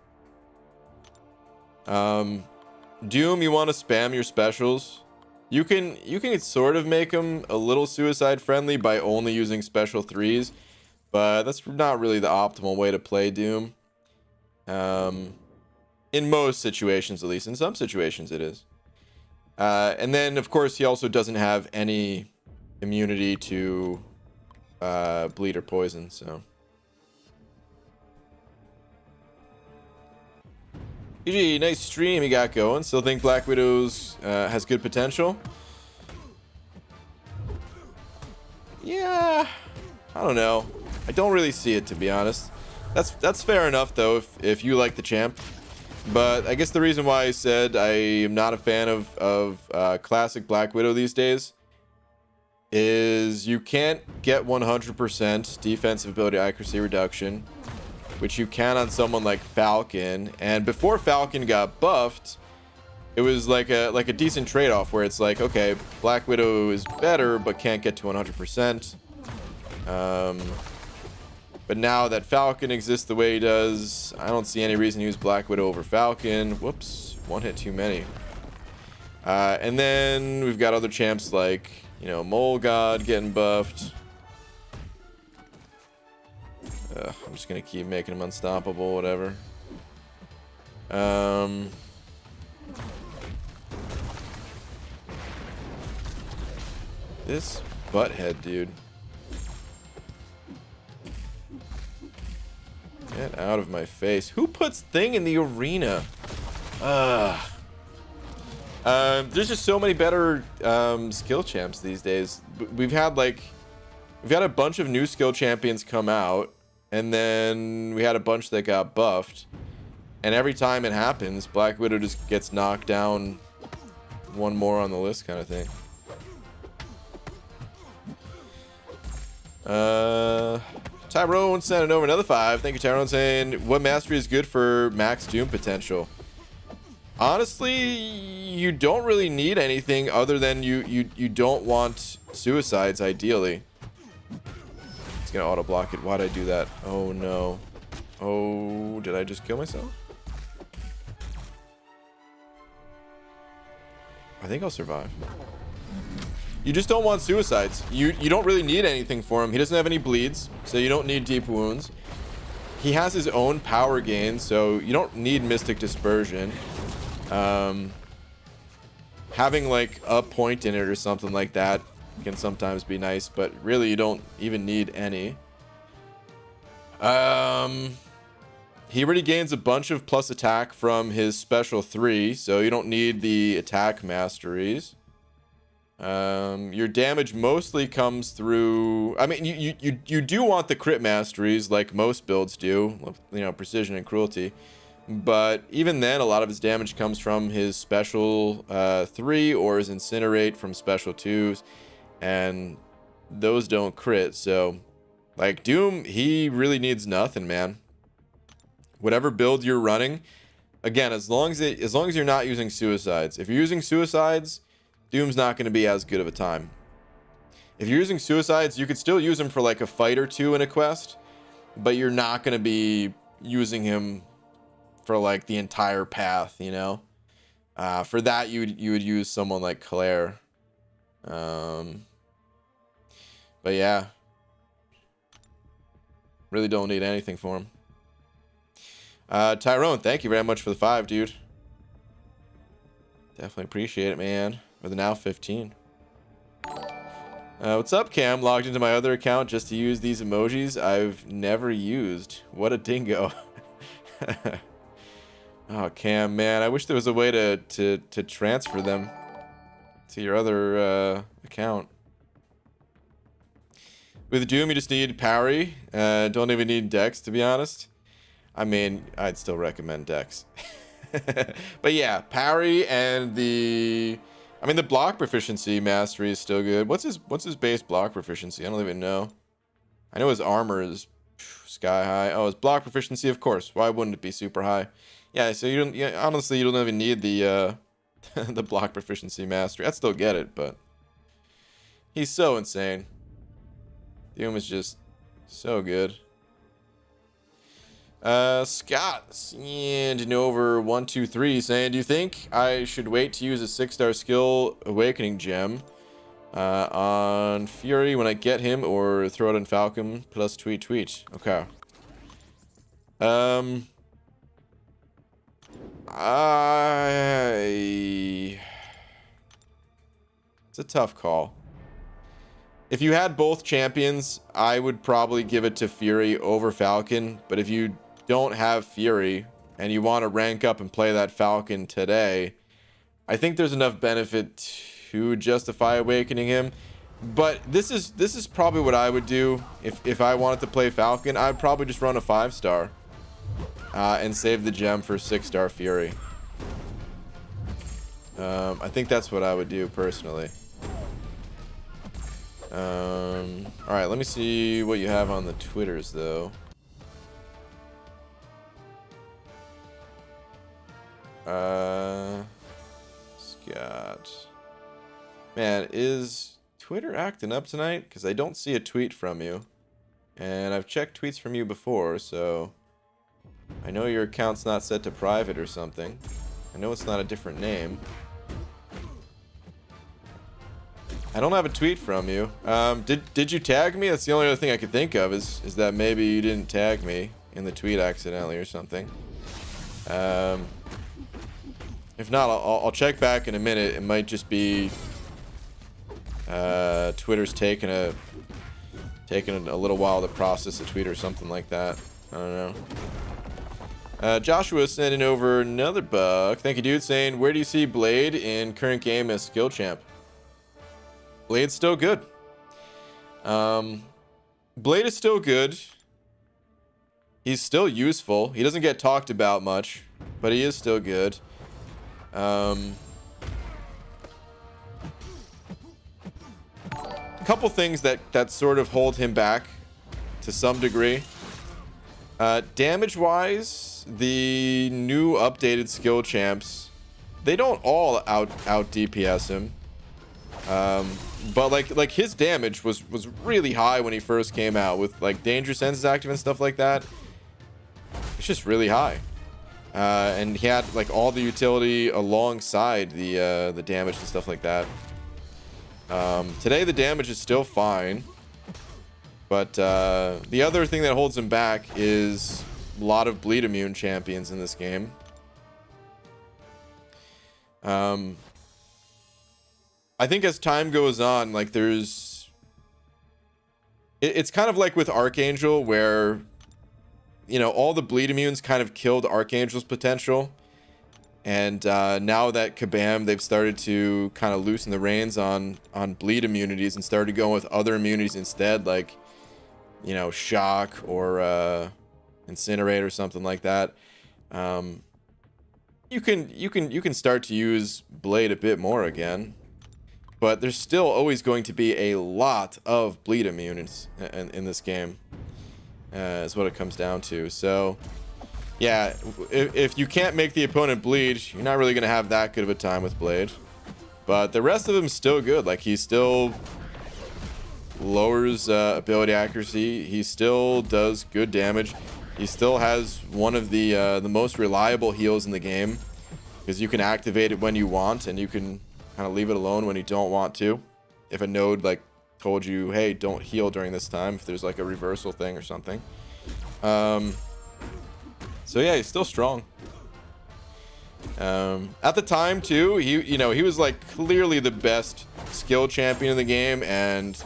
Doom, you want to spam your specials You can sort of make him a little suicide friendly by only using special 3s, but that's not really the optimal way to play Doom. In most situations, at least. In some situations it is. And then of course he also doesn't have any immunity to bleed or poison, so GG, nice stream you got going. Still think Black Widow's has good potential. Yeah, I don't know. I don't really see it, to be honest. That's fair enough though, if you like the champ. But I guess the reason why I said I am not a fan of classic Black Widow these days is you can't get 100% defensive ability accuracy reduction, which you can on someone like Falcon. And before Falcon got buffed, it was like a decent trade-off where it's like, okay, Black Widow is better but can't get to 100%. But now that Falcon exists the way he does, I don't see any reason to use Black Widow over Falcon. Whoops, one hit too many. And then we've got other champs like, you know, Mole God getting buffed. I'm just gonna keep making him unstoppable, whatever. This butthead dude. Get out of my face. Who puts Thing in the arena? There's just so many better skill champs these days. We've had a bunch of new skill champions come out, and then we had a bunch that got buffed. And every time it happens, Black Widow just gets knocked down one more on the list kind of thing. Tyrone sending over another 5. Thank you, Tyrone, saying what mastery is good for max Doom potential. Honestly, you don't really need anything other than you don't want suicides ideally. It's gonna auto block it. Why'd I do that? Oh no. Oh, did I just kill myself? I think I'll survive. You just don't want suicides. You don't really need anything for him. He doesn't have any bleeds, so you don't need deep wounds. He has his own power gain, so you don't need Mystic Dispersion. Having like a point in it or something like that can sometimes be nice, but really you don't even need any. He already gains a bunch of plus attack from his special 3, so you don't need the attack masteries. Your damage mostly comes through, I mean, you do want the crit masteries like most builds do, you know, precision and cruelty, but even then a lot of his damage comes from his special 3 or his incinerate from special 2s, and those don't crit. So like Doom, he really needs nothing, man. Whatever build you're running, again, as long as you're not using suicides. If you're using suicides, Doom's not going to be as good of a time. If you're using suicides, you could still use him for like a fight or two in a quest, but you're not going to be using him for like the entire path, you know. For that, you would use someone like Claire. But yeah, really don't need anything for him. Tyrone, thank you very much for the 5, dude. Definitely appreciate it, man. With now 15. What's up, Cam? Logged into my other account just to use these emojis I've never used. What a dingo. Oh, Cam, man, I wish there was a way to transfer them to your other account. With Doom, you just need parry. Don't even need Dex, to be honest. I mean, I'd still recommend Dex. But yeah, parry and the block proficiency mastery is still good. What's his base block proficiency? I don't even know. I know his armor is sky high. Oh, his block proficiency, of course. Why wouldn't it be super high? Yeah, so honestly, you don't even need the the block proficiency mastery. I'd still get it, but he's so insane. Doom is just so good. Scott and over 123 saying, do you think I should wait to use a 6-star skill awakening gem on Fury when I get him, or throw it on Falcon plus tweet? Okay. It's a tough call. If you had both champions, I would probably give it to Fury over Falcon. But if you don't have Fury and you want to rank up and play that Falcon today, I think there's enough benefit to justify awakening him. But this is probably what I would do if I wanted to play Falcon. I'd probably just run a 5-star and save the gem for 6-star Fury. I think that's what I would do personally. All right, let me see what you have on the Twitters though. Scott, man, is Twitter acting up tonight? Because I don't see a tweet from you, and I've checked tweets from you before, so I know your account's not set to private or something. I know it's not a different name. I don't have a tweet from you. Did you tag me? That's the only other thing I could think of is that maybe you didn't tag me in the tweet accidentally or something. If not, I'll check back in a minute. It might just be Twitter's taking a little while to process a tweet or something like that. I don't know. Joshua sending over another buck. Thank you, dude. Saying, where do you see Blade in current game as skill champ? Blade's still good. Blade is still good. He's still useful. He doesn't get talked about much, but he is still good. A couple things that sort of hold him back to some degree. Damage wise, the new updated skill champs, they don't all out DPS him. But like his damage was really high when he first came out with like danger senses active and stuff like that. It's just really high. And he had like all the utility alongside the damage and stuff like that. Today the damage is still fine, but the other thing that holds him back is a lot of bleed immune champions in this game. I think as time goes on, like it's kind of like with Archangel, where you know all the bleed immunes kind of killed Archangel's potential, and now that Kabam, they've started to kind of loosen the reins on bleed immunities and started going with other immunities instead, like you know shock or incinerate or something like that. You can start to use Blade a bit more again. But there's still always going to be a lot of bleed immunities in this game, is what it comes down to. So, yeah, if you can't make the opponent bleed, you're not really going to have that good of a time with Blade. But the rest of him is still good. Like, he still lowers ability accuracy. He still does good damage. He still has one of the most reliable heals in the game, because you can activate it when you want, and you can kind of leave it alone when you don't want to. If a node like told you, hey, don't heal during this time, if there's like a reversal thing or something. So yeah, he's still strong. At the time too, he was like clearly the best skill champion in the game, and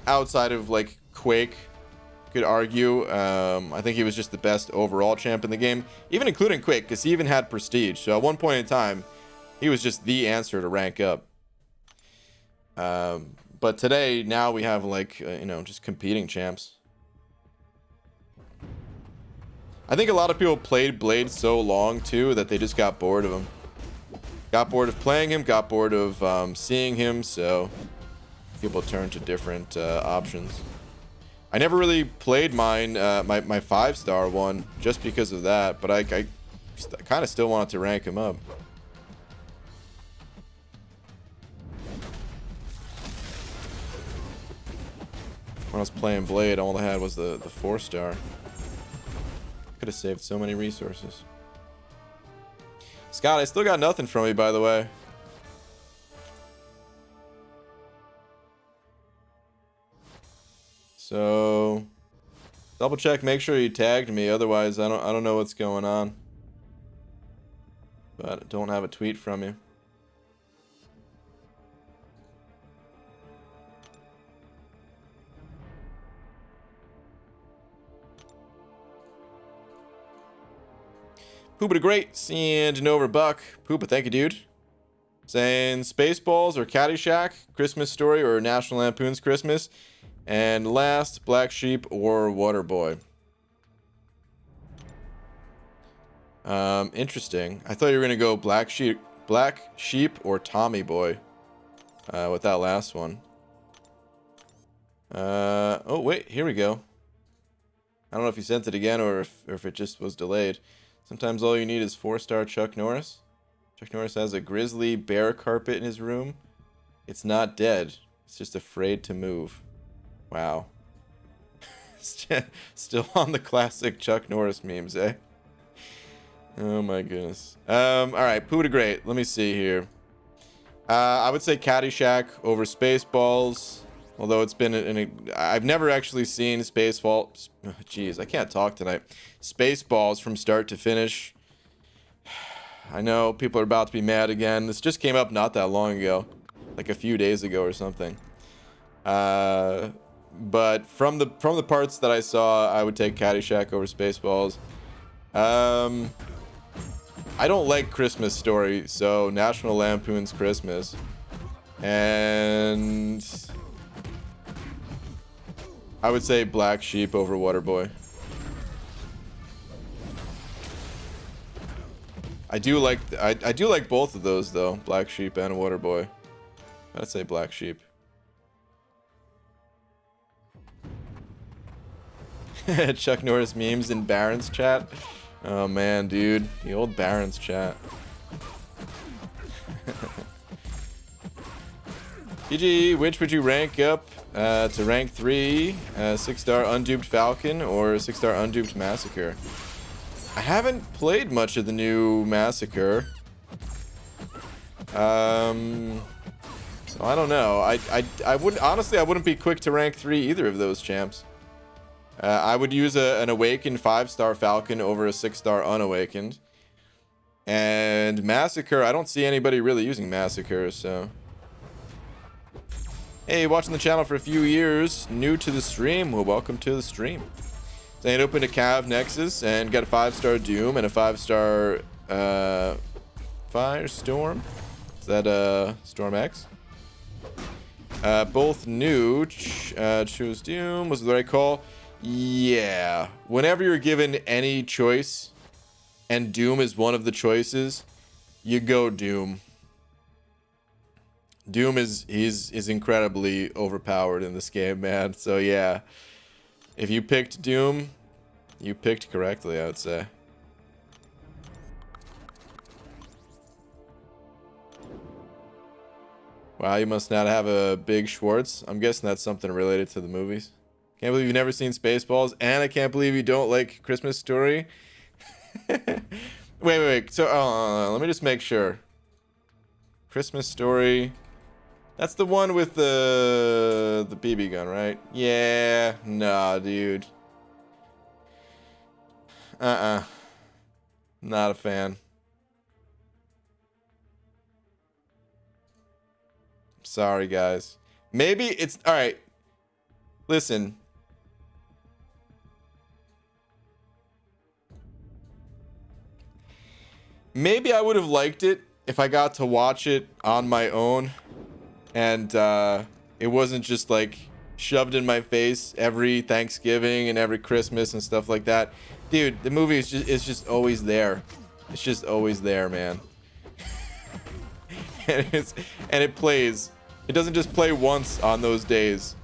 outside of like Quake, could argue, I think he was just the best overall champ in the game, even including Quake, because he even had prestige. So at one point in time, he was just the answer to rank up. But today, now we have like just competing champs. I think a lot of people played Blade so long too that they just got bored of him. Got bored of playing him, got bored of seeing him, so people turned to different options. I never really played mine, my 5-star one, just because of that, but I kind of still wanted to rank him up. When I was playing Blade, all I had was the 4-star. Could have saved so many resources. Scott, I still got nothing from you, by the way. So double check, make sure you tagged me. Otherwise, I don't know what's going on. But I don't have a tweet from you. Poopa the Great, and over Buck. Poopa, thank you, dude. Saying Spaceballs or Caddyshack, Christmas Story or National Lampoon's Christmas. And last, Black Sheep or Waterboy. Interesting. I thought you were gonna go Black Sheep or Tommy Boy. With that last one. Oh wait, here we go. I don't know if you sent it again or if it just was delayed. Sometimes all you need is 4-star Chuck Norris. Chuck Norris has a grizzly bear carpet in his room. It's not dead. It's just afraid to move. Wow. Still on the classic Chuck Norris memes, eh? Oh my goodness. Alright, Pooh the Great. Let me see here. I would say Caddyshack over Spaceballs. Although it's been I've never actually seen Spaceballs. Jeez, I can't talk tonight. Spaceballs from start to finish. I know people are about to be mad again. This just came up not that long ago, like a few days ago or something. But from the parts that I saw, I would take Caddyshack over Spaceballs. I don't like Christmas Story, so National Lampoon's Christmas. And I would say Black Sheep over Waterboy. I do like both of those though, Black Sheep and Waterboy. I'd say Black Sheep. Chuck Norris memes in Baron's chat. Oh man, dude, the old Baron's chat. GG, which would you rank up to rank 3? 6-star Unduped Falcon or 6-star Unduped Massacre? I haven't played much of the new Massacre. So I don't know. I would honestly, I wouldn't be quick to rank 3 either of those champs. I would use an Awakened 5-star Falcon over a 6-star Unawakened. And Massacre, I don't see anybody really using Massacre, so. Hey, watching the channel for a few years, new to the stream. Well, welcome to the stream. Saying open to Cav Nexus and got a 5-star Doom and a 5-star Firestorm. Is that Storm X? Both new. Choose Doom. Was it the right call? Yeah. Whenever you're given any choice and Doom is one of the choices, you go Doom. Doom is incredibly overpowered in this game, man. So yeah, if you picked Doom, you picked correctly, I would say. Wow, you must not have a big Schwartz. I'm guessing that's something related to the movies. Can't believe you've never seen Spaceballs, and I can't believe you don't like Christmas Story. wait. So, let me just make sure. Christmas Story. That's the one with the BB gun, right? Yeah. Nah, dude. Not a fan. Sorry, guys. Maybe it's all right. Listen. Maybe I would have liked it if I got to watch it on my own and it wasn't just like shoved in my face every Thanksgiving and every Christmas and stuff like that. Dude, the movie is just always there. It's just always there, man. and it plays. It doesn't just play once on those days.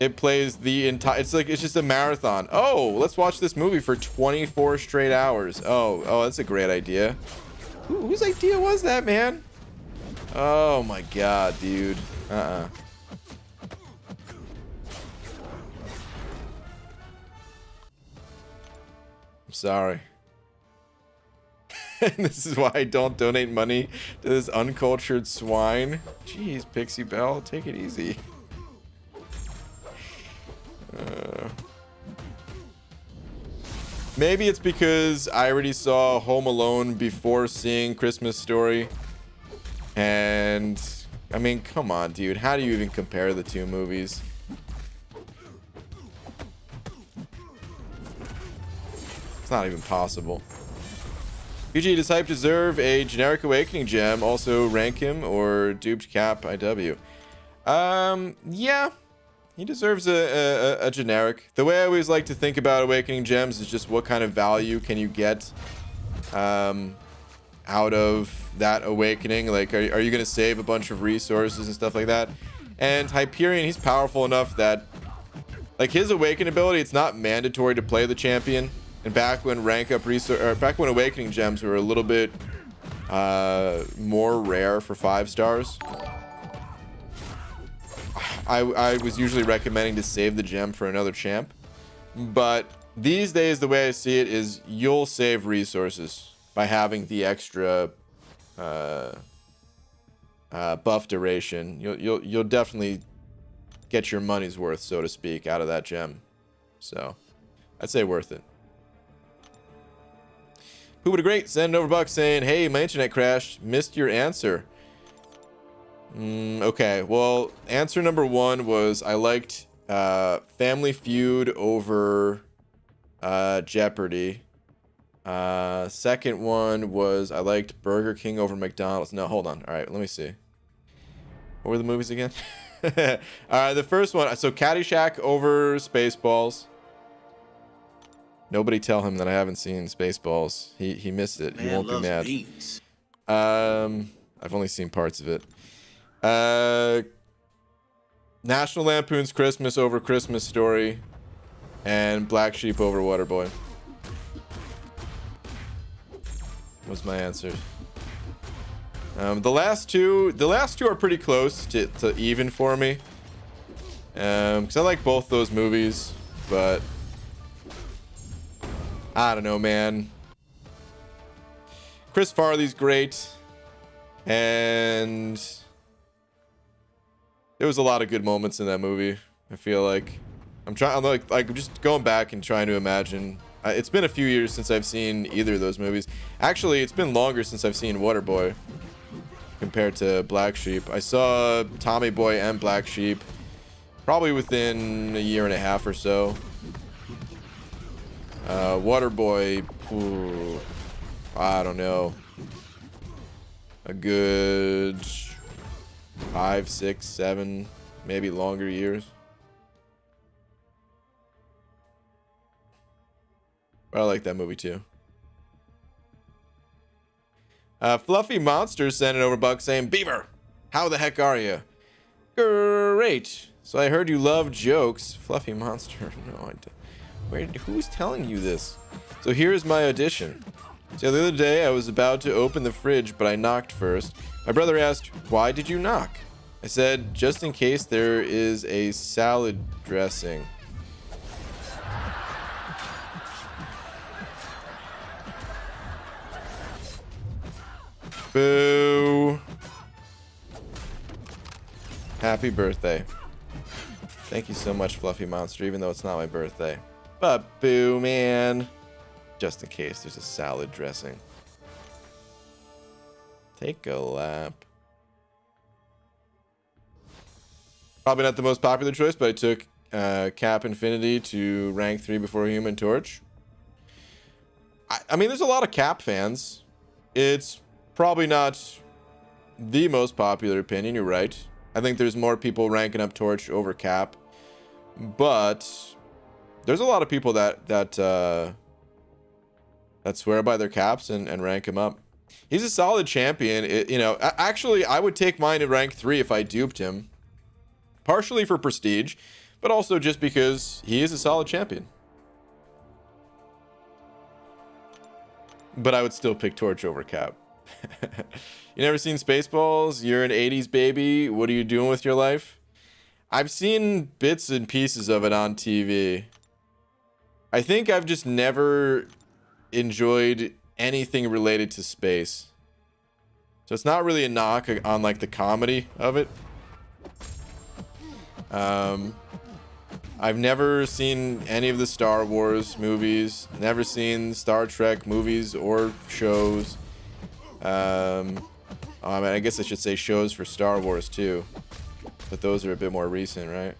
It plays the entire, it's just a marathon. Oh, let's watch this movie for 24 straight hours. Oh, that's a great idea. Whose idea was that, man? Oh my god, dude. I'm sorry. This is why I don't donate money to this uncultured swine. Jeez, Pixie Belle, take it easy. Maybe it's because I already saw Home Alone before seeing Christmas Story. And, I mean, come on, dude. How do you even compare the two movies? It's not even possible. PG, does Hype deserve a generic Awakening gem? Also rank him or duped Cap IW? Yeah. He deserves a generic. The way I always like to think about Awakening gems is just what kind of value can you get out of that Awakening. Like, are you going to save a bunch of resources and stuff like that? And Hyperion, he's powerful enough that, like, his Awaken ability, it's not mandatory to play the champion. And back when back when Awakening gems were a little bit more rare for 5 stars, I was usually recommending to save the gem for another champ. But these days, the way I see it is you'll save resources by having the extra buff duration. You'll definitely get your money's worth, so to speak, out of that gem. So I'd say worth it. Who would agree? Send over buck saying, hey, my internet crashed. Missed your answer. Okay, well, answer number 1 was I liked Family Feud over Jeopardy. Second one was I liked Burger King over McDonald's. No, hold on. All right, let me see. What were the movies again? The first one, so Caddyshack over Spaceballs. Nobody tell him that I haven't seen Spaceballs. He missed it. He won't be mad. Beans. I've only seen parts of it. National Lampoon's Christmas over Christmas Story, and Black Sheep over Waterboy. Was my answers. The last two are pretty close to even for me. Because I like both those movies, but I don't know, man. Chris Farley's great, and there was a lot of good moments in that movie. I feel like I'm just going back and trying to imagine. It's been a few years since I've seen either of those movies. Actually, it's been longer since I've seen Waterboy compared to Black Sheep. I saw Tommy Boy and Black Sheep probably within a year and a half or so. Waterboy, ooh, I don't know, a good 5, 6, 7, maybe longer years. But I like that movie too. Fluffy Monster sent it over buck saying, Beaver, how the heck are you? Great. So I heard you love jokes. Fluffy Monster. No, I don't. Who's telling you this? So here's my audition. So the other day I was about to open the fridge, but I knocked first. My brother asked, why did you knock? I said, just in case there is a salad dressing. Boo. Happy birthday. Thank you so much, Fluffy Monster, even though it's not my birthday. But boo, man. Just in case there's a salad dressing. Take a lap. Probably not the most popular choice, but I took Cap Infinity to rank 3 before Human Torch. I mean, there's a lot of Cap fans. It's probably not the most popular opinion, you're right. I think there's more people ranking up Torch over Cap. But there's a lot of people that swear by their caps and rank him up. He's a solid champion. Actually, I would take mine to rank 3 if I duped him. Partially for prestige, but also just because he is a solid champion. But I would still pick Torch over Cap. You never seen Spaceballs? You're an 80s baby. What are you doing with your life? I've seen bits and pieces of it on TV. I think I've just never enjoyed anything related to space. So it's not really a knock on like the comedy of it. I've never seen any of the Star Wars movies, never seen Star Trek movies or shows. I mean, I guess I should say shows for Star Wars too, but those are a bit more recent, right?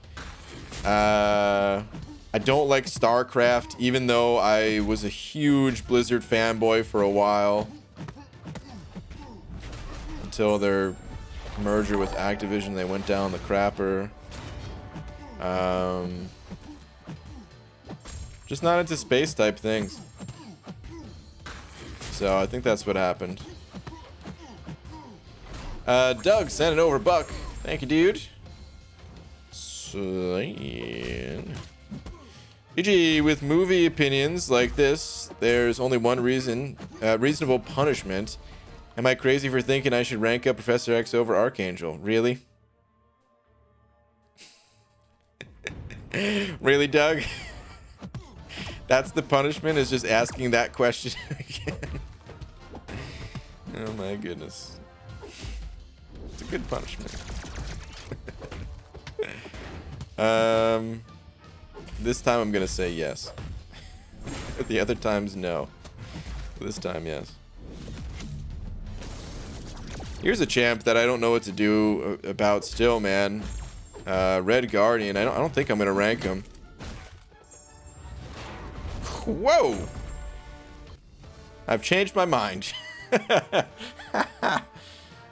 I don't like StarCraft, even though I was a huge Blizzard fanboy for a while, until their merger with Activision. They went down the crapper. Just not into space type things. So I think that's what happened. Doug sent it over, Buck. Thank you, dude. GG, with movie opinions like this, there's only one reasonable punishment. Am I crazy for thinking I should rank up Professor X over Archangel? Really? Really, Doug? That's the punishment, is just asking that question again. Oh my goodness. It's a good punishment. This time I'm gonna say yes. The other times, no. This time, yes. Here's a champ that I don't know what to do about still, man. Red Guardian. I don't think I'm gonna rank him. Whoa! I've changed my mind.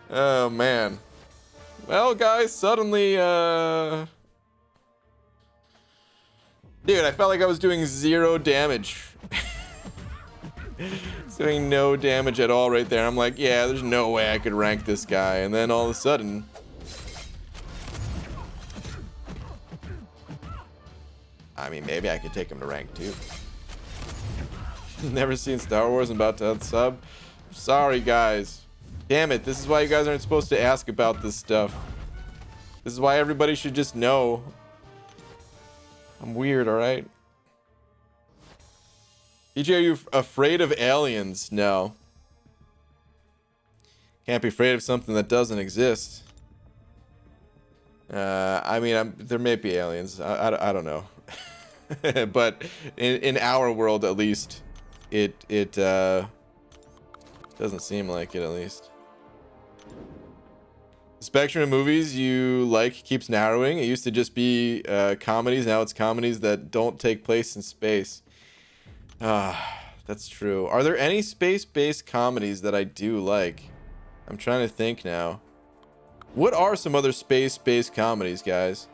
Oh man. Well, guys, suddenly, dude, I felt like I was doing 0 damage. Doing no damage at all right there. I'm like, yeah, there's no way I could rank this guy. And then all of a sudden, I mean, maybe I could take him to rank 2. Never seen Star Wars. I'm about to unsub. Sorry, guys. Damn it. This is why you guys aren't supposed to ask about this stuff. This is why everybody should just know. I'm weird, alright? EJ, are you afraid of aliens? No. Can't be afraid of something that doesn't exist. I mean, there may be aliens. I don't know. But in our world, at least, it doesn't seem like it, at least. The spectrum of movies you like keeps narrowing. It used to just be comedies. Now it's comedies that don't take place in space. That's true. Are there any space-based comedies that I do like? I'm trying to think now. What are some other space-based comedies, guys?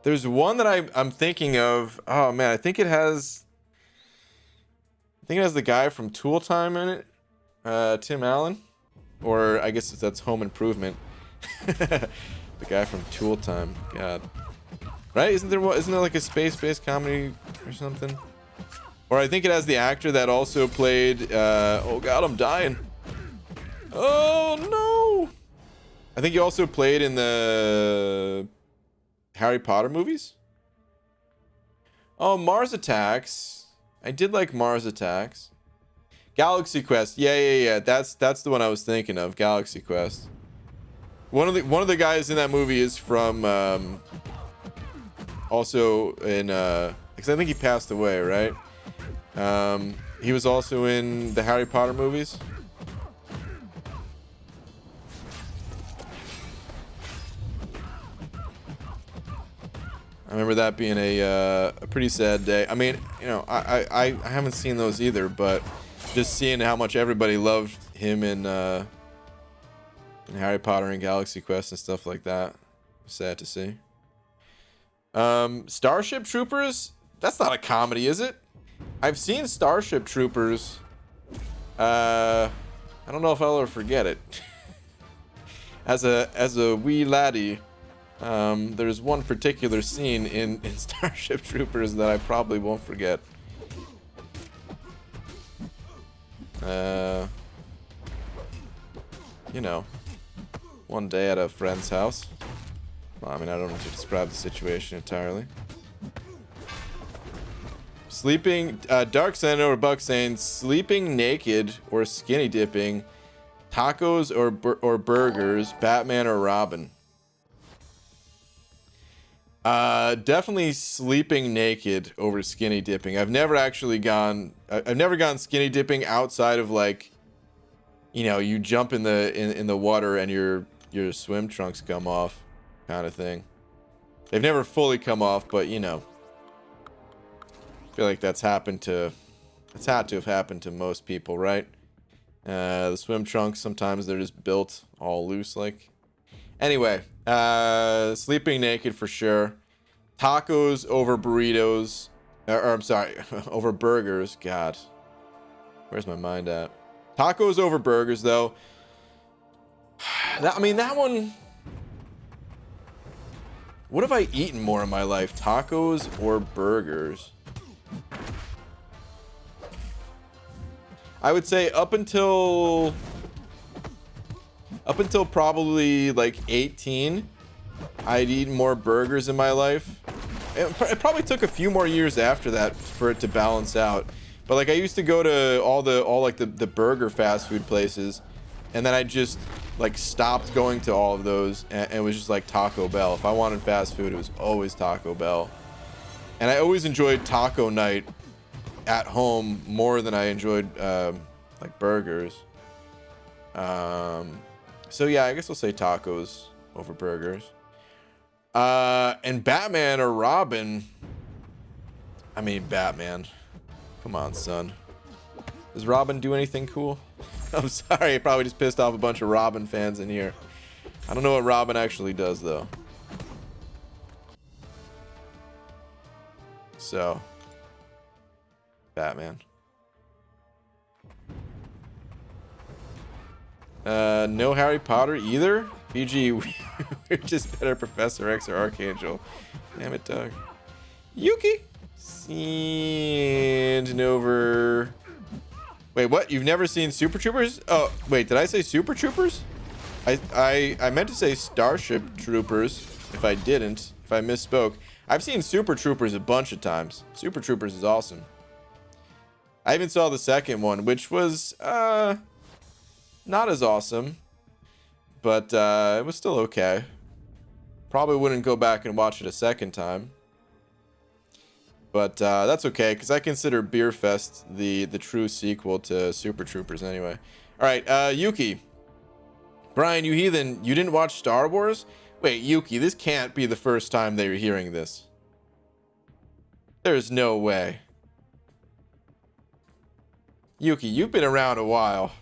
There's one that I'm thinking of. Oh man, I think it has the guy from Tool Time in it. Tim Allen. Or I guess that's Home Improvement. The guy from Tool Time. God. Right? Isn't there like a space-based comedy or something? Or I think it has the actor that also played oh god, I'm dying. Oh no. I think he also played in the Harry Potter movies. Oh, Mars Attacks. I did like Mars Attacks. Galaxy Quest. Yeah. That's the one I was thinking of. Galaxy Quest. One of the guys in that movie is from also in because I think he passed away, right? He was also in the Harry Potter movies. I remember that being a pretty sad day. I mean, you know, I haven't seen those either, but just seeing how much everybody loved him in Harry Potter and Galaxy Quest and stuff like that. Sad to see. Starship Troopers? That's not a comedy, is it? I've seen Starship Troopers. I don't know if I'll ever forget it. As a wee laddie, there's one particular scene in Starship Troopers that I probably won't forget. You know, one day at a friend's house. Well, I mean, I don't know to describe the situation entirely. Sleeping, Dark Senator Buck saying sleeping naked or skinny dipping, tacos or burgers, Batman or Robin. Definitely sleeping naked over skinny dipping. I've never gone skinny dipping outside of, like, you know, you jump in the water and your swim trunks come off, kind of thing. They've never fully come off, but you know, I feel like that's had to have happened to most people, right? The swim trunks, sometimes they're just built all loose, like. Anyway, sleeping naked for sure. Tacos over burritos, or I'm sorry, over burgers. God, where's my mind at? Tacos over burgers, though. I mean, that one. What have I eaten more in my life, tacos or burgers? I would say up until probably like 18, I'd eaten more burgers in my life. It probably took a few more years after that for it to balance out. But like, I used to go to all the burger fast food places, and then I just like stopped going to all of those, and it was just like Taco Bell. If I wanted fast food, it was always Taco Bell. And I always enjoyed taco night at home more than I enjoyed like burgers. So yeah, I guess I'll say tacos over burgers. And Batman or Robin. I mean, Batman. Come on, son. Does Robin do anything cool? I'm sorry, I probably just pissed off a bunch of Robin fans in here. I don't know what Robin actually does, though. So, Batman. No Harry Potter either. PG, we're just better Professor X or Archangel. Damn it, Doug. Yuki. Seen over. Wait, what? You've never seen Super Troopers? Oh, wait, did I say Super Troopers? I meant to say Starship Troopers. If I misspoke. I've seen Super Troopers a bunch of times. Super Troopers is awesome. I even saw the second one, which was not as awesome, but it was still okay. Probably wouldn't go back and watch it a second time. But that's okay, because I consider Beer Fest the true sequel to Super Troopers anyway. Alright, Yuki. Brian, you heathen, you didn't watch Star Wars? Wait, Yuki, this can't be the first time that you're hearing this. There's no way. Yuki, you've been around a while.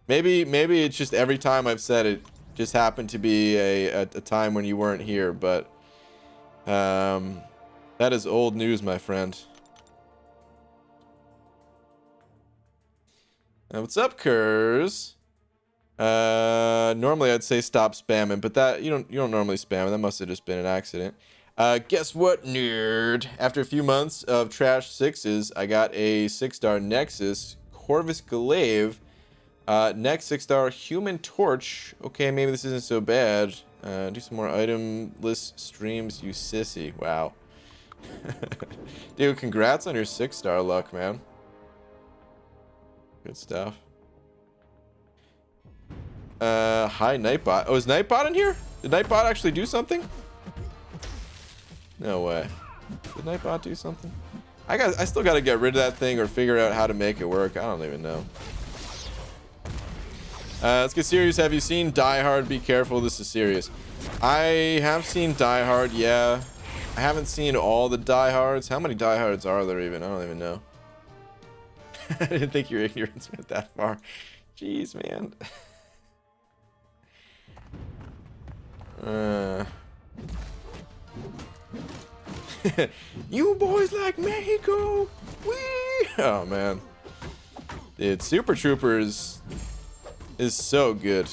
Maybe it's just every time I've said it just happened to be a time when you weren't here, but that is old news, my friend. What's up, Kurs? Normally I'd say stop spamming, but that you don't normally spam. That must have just been an accident. Guess what, nerd? After a few months of trash 6s, I got a 6-star Nexus Corvus Glaive. Next 6-star Human Torch. Okay, maybe this isn't so bad. Do some more itemless streams, you sissy. Wow. Dude, congrats on your 6-star luck, man. Good stuff. Hi, Nightbot. Oh, is Nightbot in here? Did Nightbot actually do something? No way. Did Nightbot do something? I still gotta get rid of that thing or figure out how to make it work. I don't even know. Let's get serious. Have you seen Die Hard? Be careful, this is serious. I have seen Die Hard, yeah. I haven't seen all the Die Hards. How many Die Hards are there even? I don't even know. I didn't think your ignorance went that far. Jeez, man. You boys like Mexico? Wee! Oh, man. Dude, Super Troopers is so good.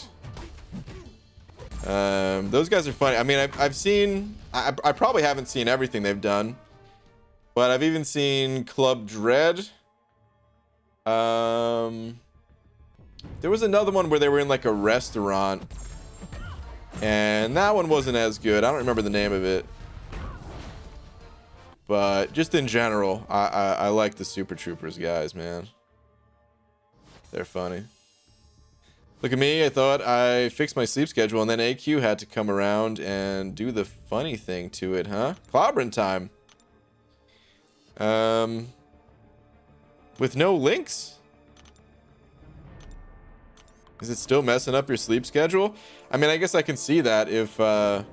Those guys are funny. I mean, I've seen... I probably haven't seen everything they've done. But I've even seen Club Dread. There was another one where they were in like a restaurant. And that one wasn't as good. I don't remember the name of it. but just in general, I like the Super Troopers guys, man. They're funny. Look at me, I thought I fixed my sleep schedule, and then AQ had to come around and do the funny thing to it, huh? Clobbering time. With no links? Is it still messing up your sleep schedule? I mean, I guess I can see that if you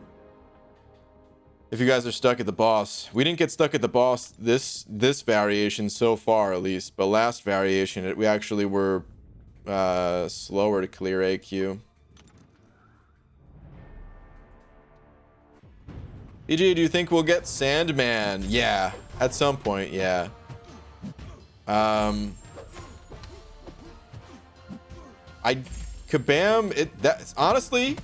guys are stuck at the boss. We didn't get stuck at the boss this variation so far, at least, but last variation, we actually were slower to clear AQ. BG, do you think we'll get Sandman? Yeah, at some point, yeah. That's honestly,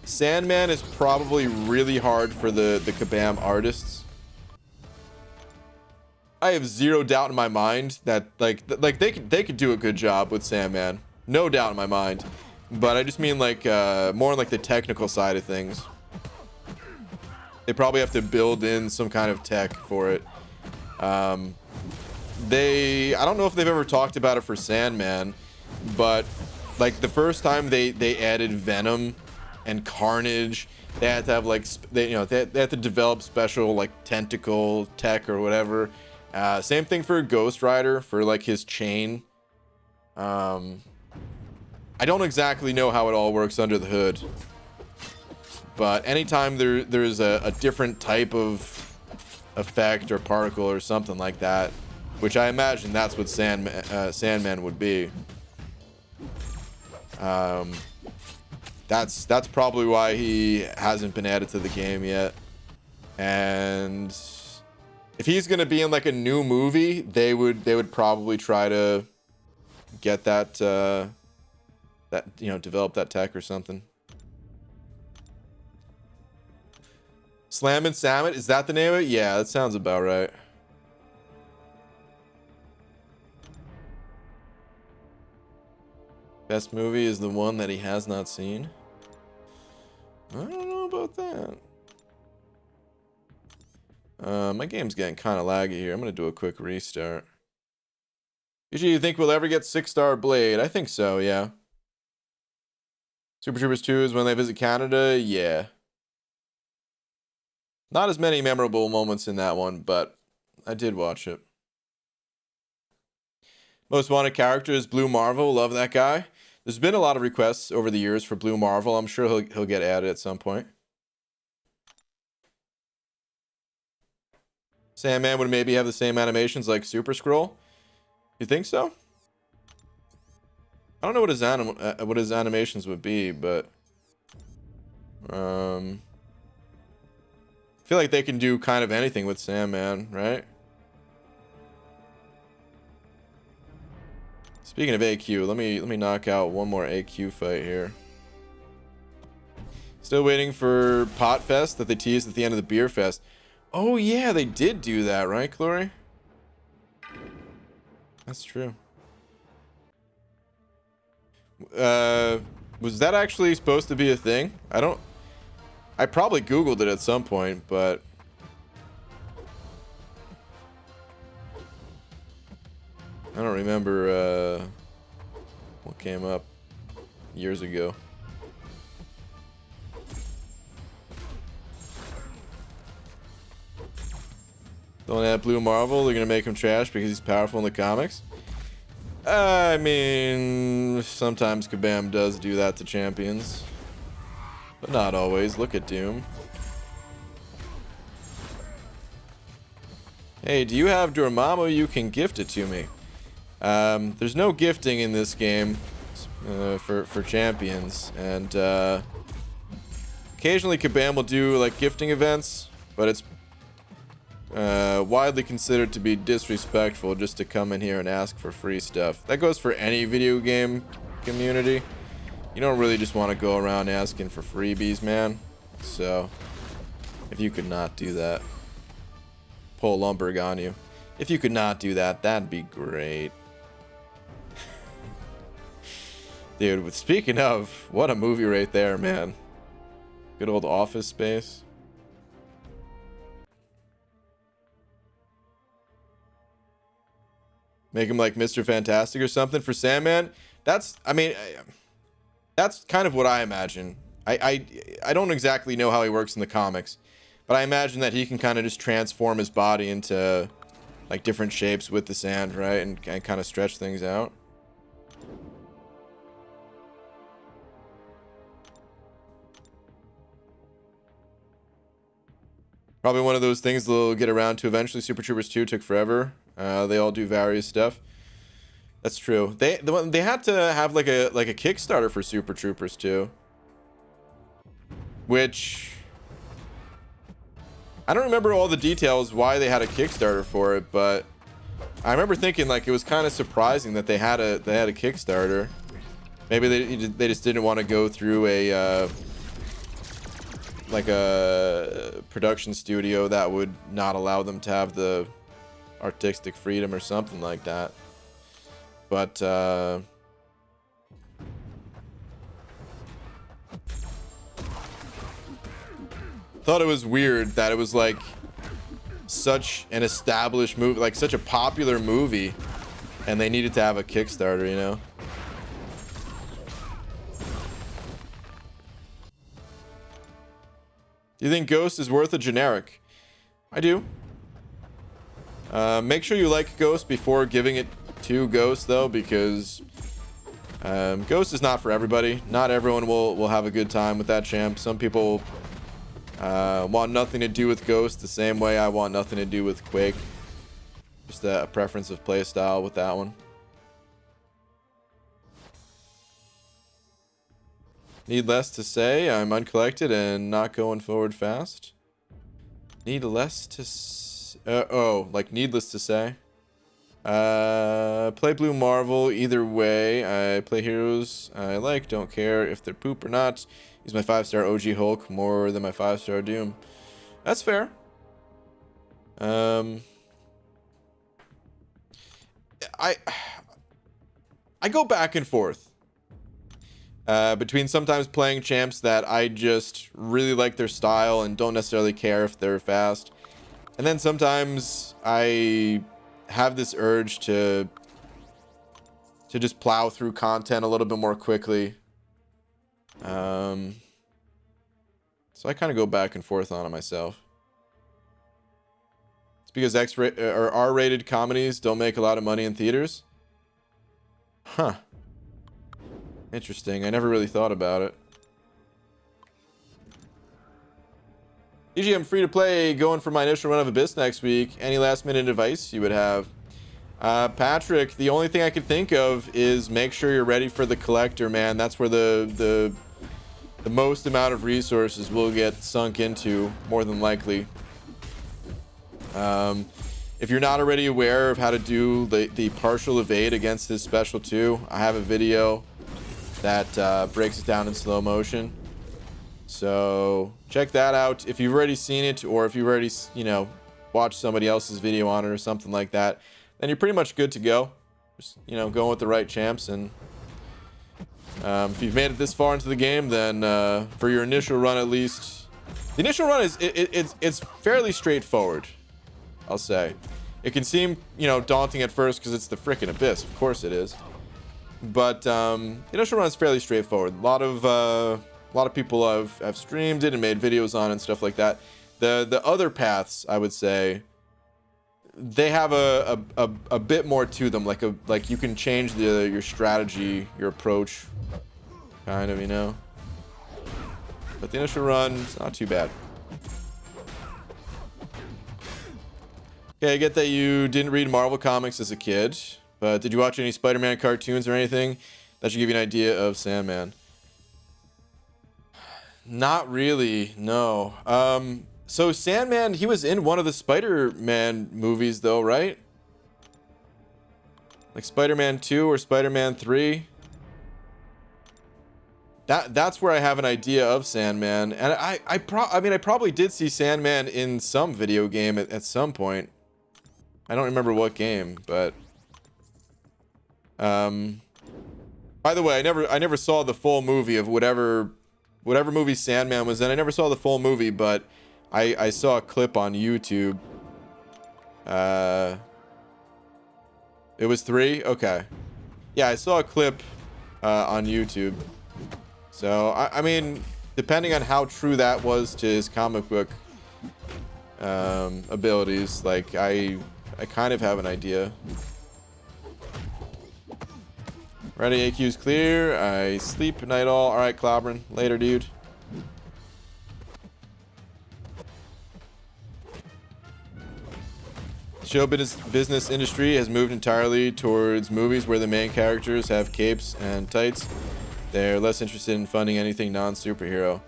Sandman is probably really hard for the Kabam artists. I have zero doubt in my mind that like they could do a good job with Sandman, no doubt in my mind. But I just mean like more on like the technical side of things. They probably have to build in some kind of tech for it. I don't know if they've ever talked about it for Sandman, but like the first time they added Venom and Carnage, they had to have like they had to develop special like tentacle tech or whatever. Same thing for Ghost Rider for like his chain. I don't exactly know how it all works under the hood, but anytime there's a different type of effect or particle or something like that, which I imagine that's what Sandman would be. That's probably why he hasn't been added to the game yet. And if he's gonna be in like a new movie, they would probably try to get that develop that tech or something. Slam and Samet, is that the name of it? Yeah, that sounds about right. Best movie is the one that he has not seen. I don't know about that. My game's getting kind of laggy here. I'm gonna do a quick restart. Usually, you think we'll ever get 6-star Blade? I think so, yeah. Super Troopers 2 is when they visit Canada? Yeah. Not as many memorable moments in that one, but I did watch it. Most wanted character is Blue Marvel. Love that guy. There's been a lot of requests over the years for Blue Marvel. I'm sure he'll get added at some point. Sandman would maybe have the same animations like Super Scroll. You think so? I don't know what his animations would be, but I feel like they can do kind of anything with Sandman, right? Speaking of AQ, let me knock out one more AQ fight here. Still waiting for Pot Fest that they teased at the end of the Beer Fest. Oh yeah, they did do that, right, Glory? That's true. Was that actually supposed to be a thing? I probably Googled it at some point, but I don't remember what came up years ago. Don't add Blue Marvel, they're gonna make him trash because he's powerful in the comics. I mean, sometimes Kabam does do that to champions, but not always. Look at Doom. Hey, do you have Dormammu? You can gift it to me. There's no gifting in this game for champions, and occasionally Kabam will do like gifting events, but it's widely considered to be disrespectful just to come in here and ask for free stuff. That goes for any video game community. You don't really just want to go around asking for freebies, man. So if you could not do that, pull Lumberg on you. If you could not do that, that'd be great. Dude, speaking of, what a movie right there, man. Good old Office Space. Make him like Mr. Fantastic or something for Sandman. That's, I mean, that's kind of what I imagine. I don't exactly know how he works in the comics, but I imagine that he can kind of just transform his body into like different shapes with the sand, right? And kind of stretch things out. Probably one of those things they'll get around to eventually. Super Troopers 2 took forever. They all do various stuff. That's true. They had to have like a Kickstarter for Super Troopers 2, which I don't remember all the details why they had a Kickstarter for it, but I remember thinking like it was kind of surprising that they had a Kickstarter. Maybe they just didn't want to go through a like a production studio that would not allow them to have the artistic freedom or something like that. But thought it was weird that it was like such an established movie, like such a popular movie, and they needed to have a Kickstarter, you know? Do you think Ghost is worth a generic? I do. Make sure you like Ghost before giving it to Ghost, though, because Ghost is not for everybody. Not everyone will have a good time with that champ. Some people want nothing to do with Ghost the same way I want nothing to do with Quake. Just a preference of playstyle with that one. Need less to say. I'm uncollected and not going forward fast. Need less to oh, like needless to say. Play Blue Marvel either way. I play heroes I like, don't care if they're poop or not. Use my 5-star OG Hulk more than my 5-star Doom. That's fair. I go back and forth between sometimes playing champs that I just really like their style and don't necessarily care if they're fast, and then sometimes I have this urge to just plow through content a little bit more quickly. So I kind of go back and forth on it myself. It's because or R-rated comedies don't make a lot of money in theaters. Huh. Interesting. I never really thought about it. I'm free to play, going for my initial run of Abyss next week. Any last minute advice you would have? Patrick, the only thing I could think of is make sure you're ready for the collector, man. That's where the most amount of resources will get sunk into, more than likely. If you're not already aware of how to do the partial evade against this special 2, I have a video that breaks it down in slow motion. So check that out if you've already seen it, or if you've already, you know, watched somebody else's video on it or something like that, then you're pretty much good to go. Just, you know, going with the right champs. And if you've made it this far into the game, then for your initial run, at least, the initial run is it's fairly straightforward, I'll say. It can seem, you know, daunting at first because it's the frickin' Abyss. Of course it is. But the initial run is fairly straightforward. A lot of people have streamed it and made videos on it and stuff like that. The other paths, I would say, they have a bit more to them. Like you can change your strategy, your approach, kind of, you know. But the initial run is not too bad. Okay, I get that you didn't read Marvel comics as a kid, but did you watch any Spider-Man cartoons or anything that should give you an idea of Sandman? Not really, no. So Sandman, he was in one of the Spider-Man movies though, right? Like Spider-Man 2 or Spider-Man 3. That's where I have an idea of Sandman. And I probably did see Sandman in some video game at some point. I don't remember what game, but by the way, I never saw the full movie of whatever movie Sandman was in. I never saw the full movie, but I saw a clip on YouTube It was 3? Okay. Yeah, I saw a clip on YouTube. So, I mean, depending on how true that was to his comic book abilities, like, I kind of have an idea. Ready, AQ's clear. I sleep, night all. All right, Clobberin. Later, dude. Show business industry has moved entirely towards movies where the main characters have capes and tights. They're less interested in funding anything non-superhero.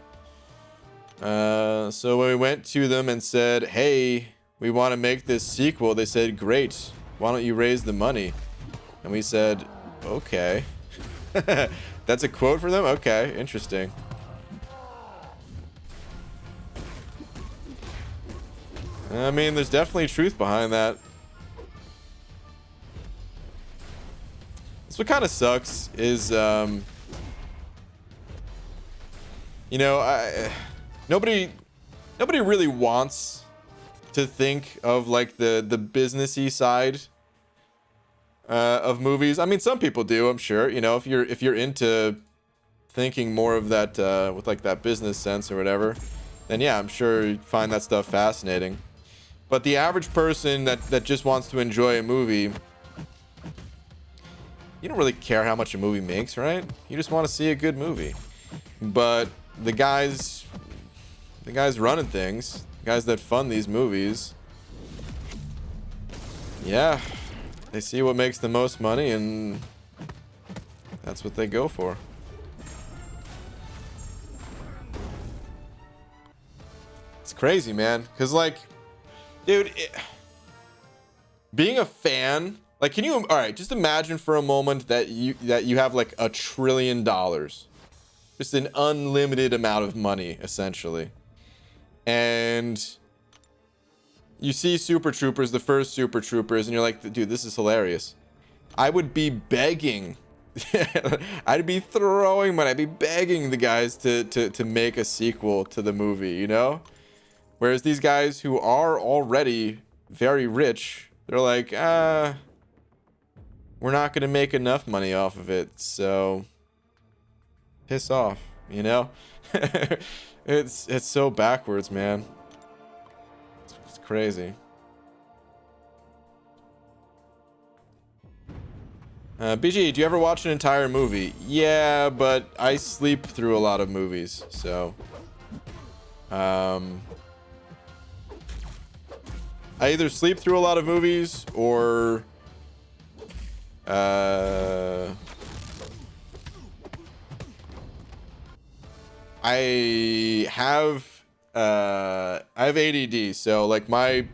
So when we went to them and said, hey, we want to make this sequel, they said, great. Why don't you raise the money? And we said, okay. That's a quote for them? Okay, interesting. I mean, there's definitely truth behind that. That's what kind of sucks is, you know, nobody really wants to think of like the businessy side of movies. I mean, some people do, I'm sure. You know, if you're into thinking more of that with like that business sense or whatever, then yeah, I'm sure you'd find that stuff fascinating. But the average person that just wants to enjoy a movie, you don't really care how much a movie makes, right? You just want to see a good movie. But the guys running things, the guys that fund these movies, yeah, they see what makes the most money and that's what they go for. It's crazy, man. Because like, dude, being a fan, like, can you, all right, just imagine for a moment that you have like $1 trillion, just an unlimited amount of money, essentially. And you see Super Troopers, the first Super Troopers, and you're like, dude, this is hilarious. I would be begging, I'd be throwing money, I'd be begging the guys to make a sequel to the movie, you know? Whereas these guys who are already very rich, they're like, we're not going to make enough money off of it, so piss off, you know? It's so backwards, man. It's crazy. BG, do you ever watch an entire movie? Yeah, but I sleep through a lot of movies, so I either sleep through a lot of movies or I have ADD, so like my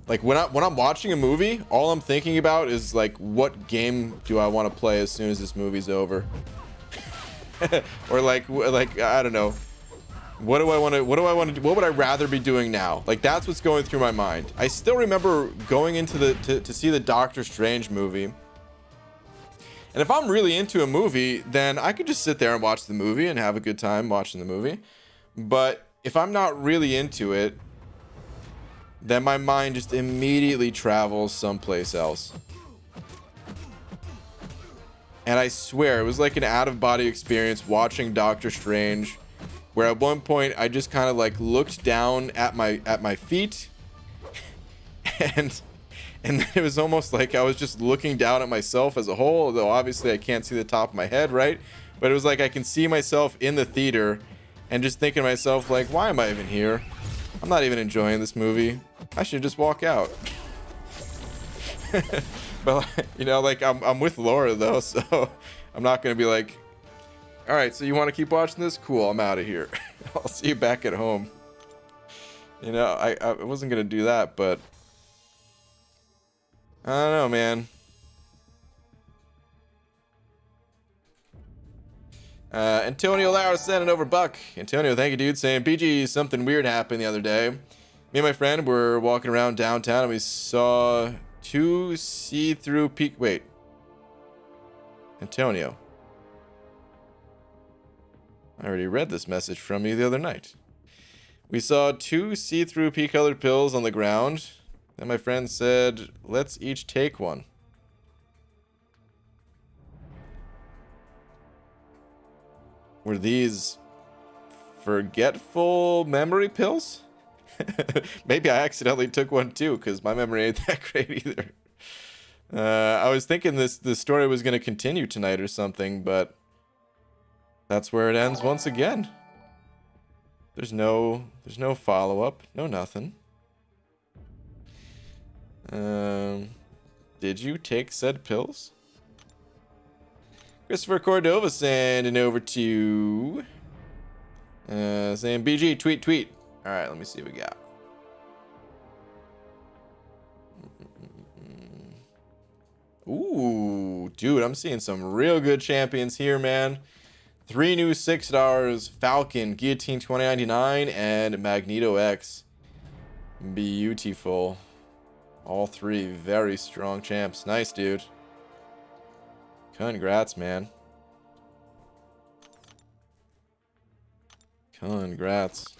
like when I'm watching a movie, all I'm thinking about is like, what game do I want to play as soon as this movie's over? Or like I don't know. What do I want to do? What would I rather be doing now? Like, that's what's going through my mind. I still remember going into to see the Doctor Strange movie. And if I'm really into a movie, then I could just sit there and watch the movie and have a good time watching the movie. But if I'm not really into it, then my mind just immediately travels someplace else. And I swear, it was like an out-of-body experience watching Doctor Strange, where at one point I just kind of like looked down at my feet, and then it was almost like I was just looking down at myself as a whole, although obviously I can't see the top of my head, right? But it was like I can see myself in the theater and just thinking to myself, like, why am I even here? I'm not even enjoying this movie. I should just walk out. But you know, like I'm with Laura though, so I'm not gonna be like, all right, so you want to keep watching this? Cool, I'm out of here. I'll see you back at home. You know, I wasn't gonna do that, but I don't know, man. Antonio Lara sending over buck. Antonio, thank you, dude. Saying, BG, something weird happened the other day. Me and my friend were walking around downtown and we saw two see-through peak. Wait, Antonio, I already read this message from you the other night. We saw two see-through pea-colored pills on the ground. Then my friend said, let's each take one. Were these forgetful memory pills? Maybe I accidentally took one too, because my memory ain't that great either. I was thinking the story was going to continue tonight or something, but that's where it ends once again. There's no follow-up, no nothing. Did you take said pills? Christopher Cordova sending over to saying BG tweet. All right, let me see what we got. Ooh, dude, I'm seeing some real good champions here, man. 3 new 6 stars: Falcon, Guillotine 2099, and Magneto X. Beautiful. All 3 very strong champs. Nice, dude. Congrats, man. Congrats.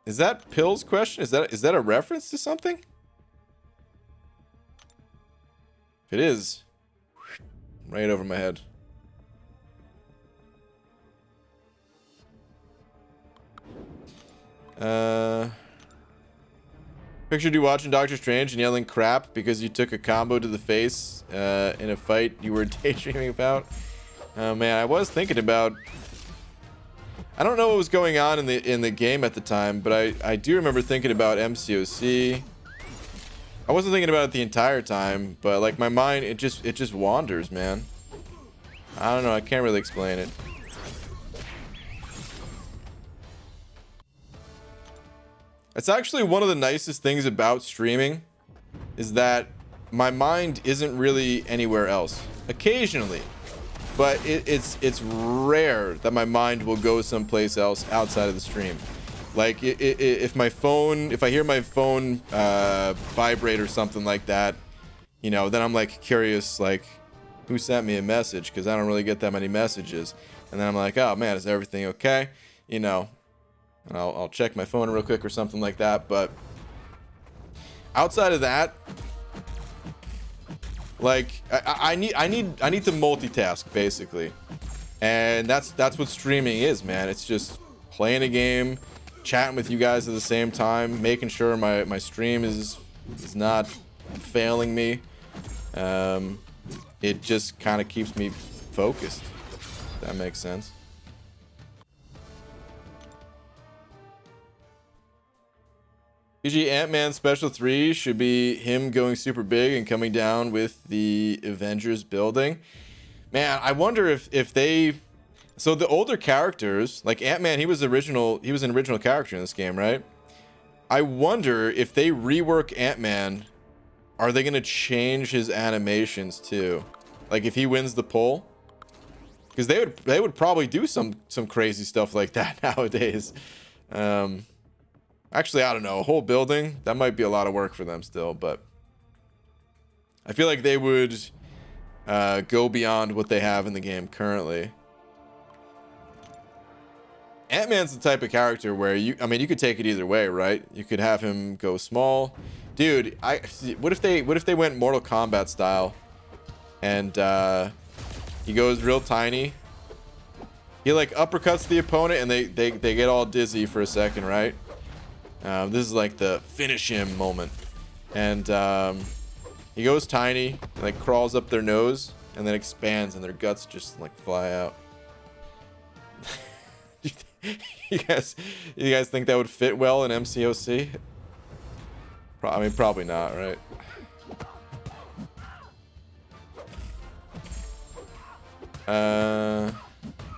Is that Pill's question? Is that a reference to something? If it is, right over my head. Pictured you watching Doctor Strange and yelling crap because you took a combo to the face in a fight you were daydreaming about. Oh man, I was thinking about. I don't know what was going on in the game at the time, but I do remember thinking about MCOC. I wasn't thinking about it the entire time, but like my mind, it just wanders, man. I don't know. I can't really explain it. It's actually one of the nicest things about streaming is that my mind isn't really anywhere else. Occasionally, but it's rare that my mind will go someplace else outside of the stream. Like if I hear my phone vibrate or something like that, you know, then I'm like curious, like who sent me a message, because I don't really get that many messages. And then I'm like, oh man, is everything okay? You know, and I'll check my phone real quick or something like that. But outside of that, like I need to multitask basically, and that's what streaming is, man. It's just playing a game, chatting with you guys at the same time, making sure my stream is not failing me. It just kind of keeps me focused, if that makes sense. PG Ant-Man Special 3 should be him going super big and coming down with the Avengers building. Man, I wonder if they... So the older characters, like Ant-Man, he was an original character in this game, right? I wonder if they rework Ant-Man, are they going to change his animations too? Like if he wins the poll? Because they would probably do some crazy stuff like that nowadays. Actually, I don't know. A whole building, that might be a lot of work for them still, but I feel like they would go beyond what they have in the game currently. Ant-Man's the type of character where you could take it either way, right? You could have him go small. Dude, what if they went Mortal Kombat style and he goes real tiny? He like uppercuts the opponent and they get all dizzy for a second, right? This is like the finish him moment, and he goes tiny, like crawls up their nose, and then expands, and their guts just like fly out. you guys think that would fit well in MCOC? I mean, probably not, right?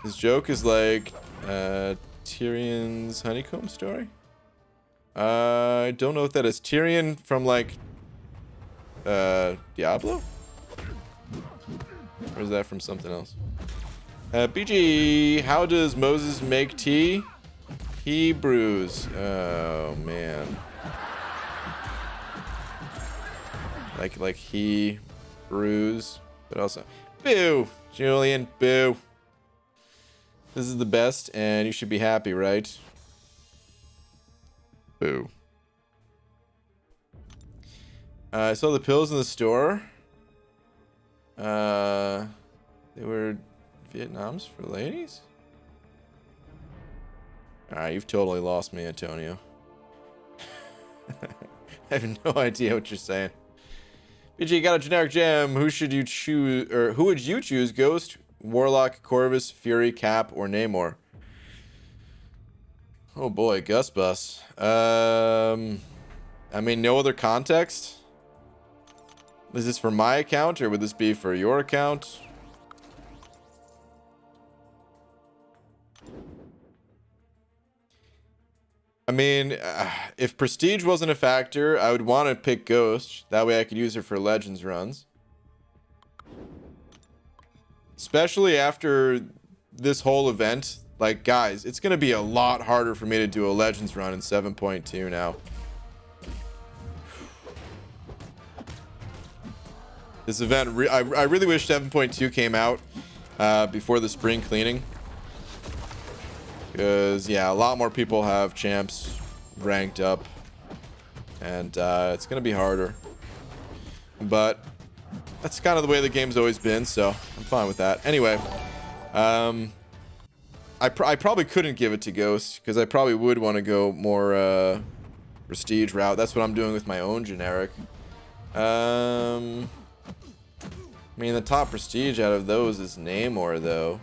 His joke is like Tyrion's honeycomb story. I don't know if that is Tyrion from like Diablo, or is that from something else? BG, how does Moses make tea? He brews. Oh man, like he brews, but also boo, Julian, boo. This is the best, and you should be happy, right? Boo. I saw the pills in the store. They were Vietnam's for ladies? Alright, you've totally lost me, Antonio. I have no idea what you're saying. BG, you got a generic gem. Who should you choose, or who would you choose? Ghost, Warlock, Corvus, Fury, Cap, or Namor? Oh boy, Gus Bus. I mean, no other context? Is this for my account, or would this be for your account? I mean, if prestige wasn't a factor, I would want to pick Ghost. That way I could use her for Legends runs. Especially after this whole event. Like, guys, it's going to be a lot harder for me to do a Legends run in 7.2 now. This event, I really wish 7.2 came out before the spring cleaning. Because, yeah, a lot more people have champs ranked up. And it's going to be harder. But that's kind of the way the game's always been, so I'm fine with that. Anyway, I probably couldn't give it to Ghost, because I probably would want to go more prestige route. That's what I'm doing with my own generic. I mean, the top prestige out of those is Namor, though.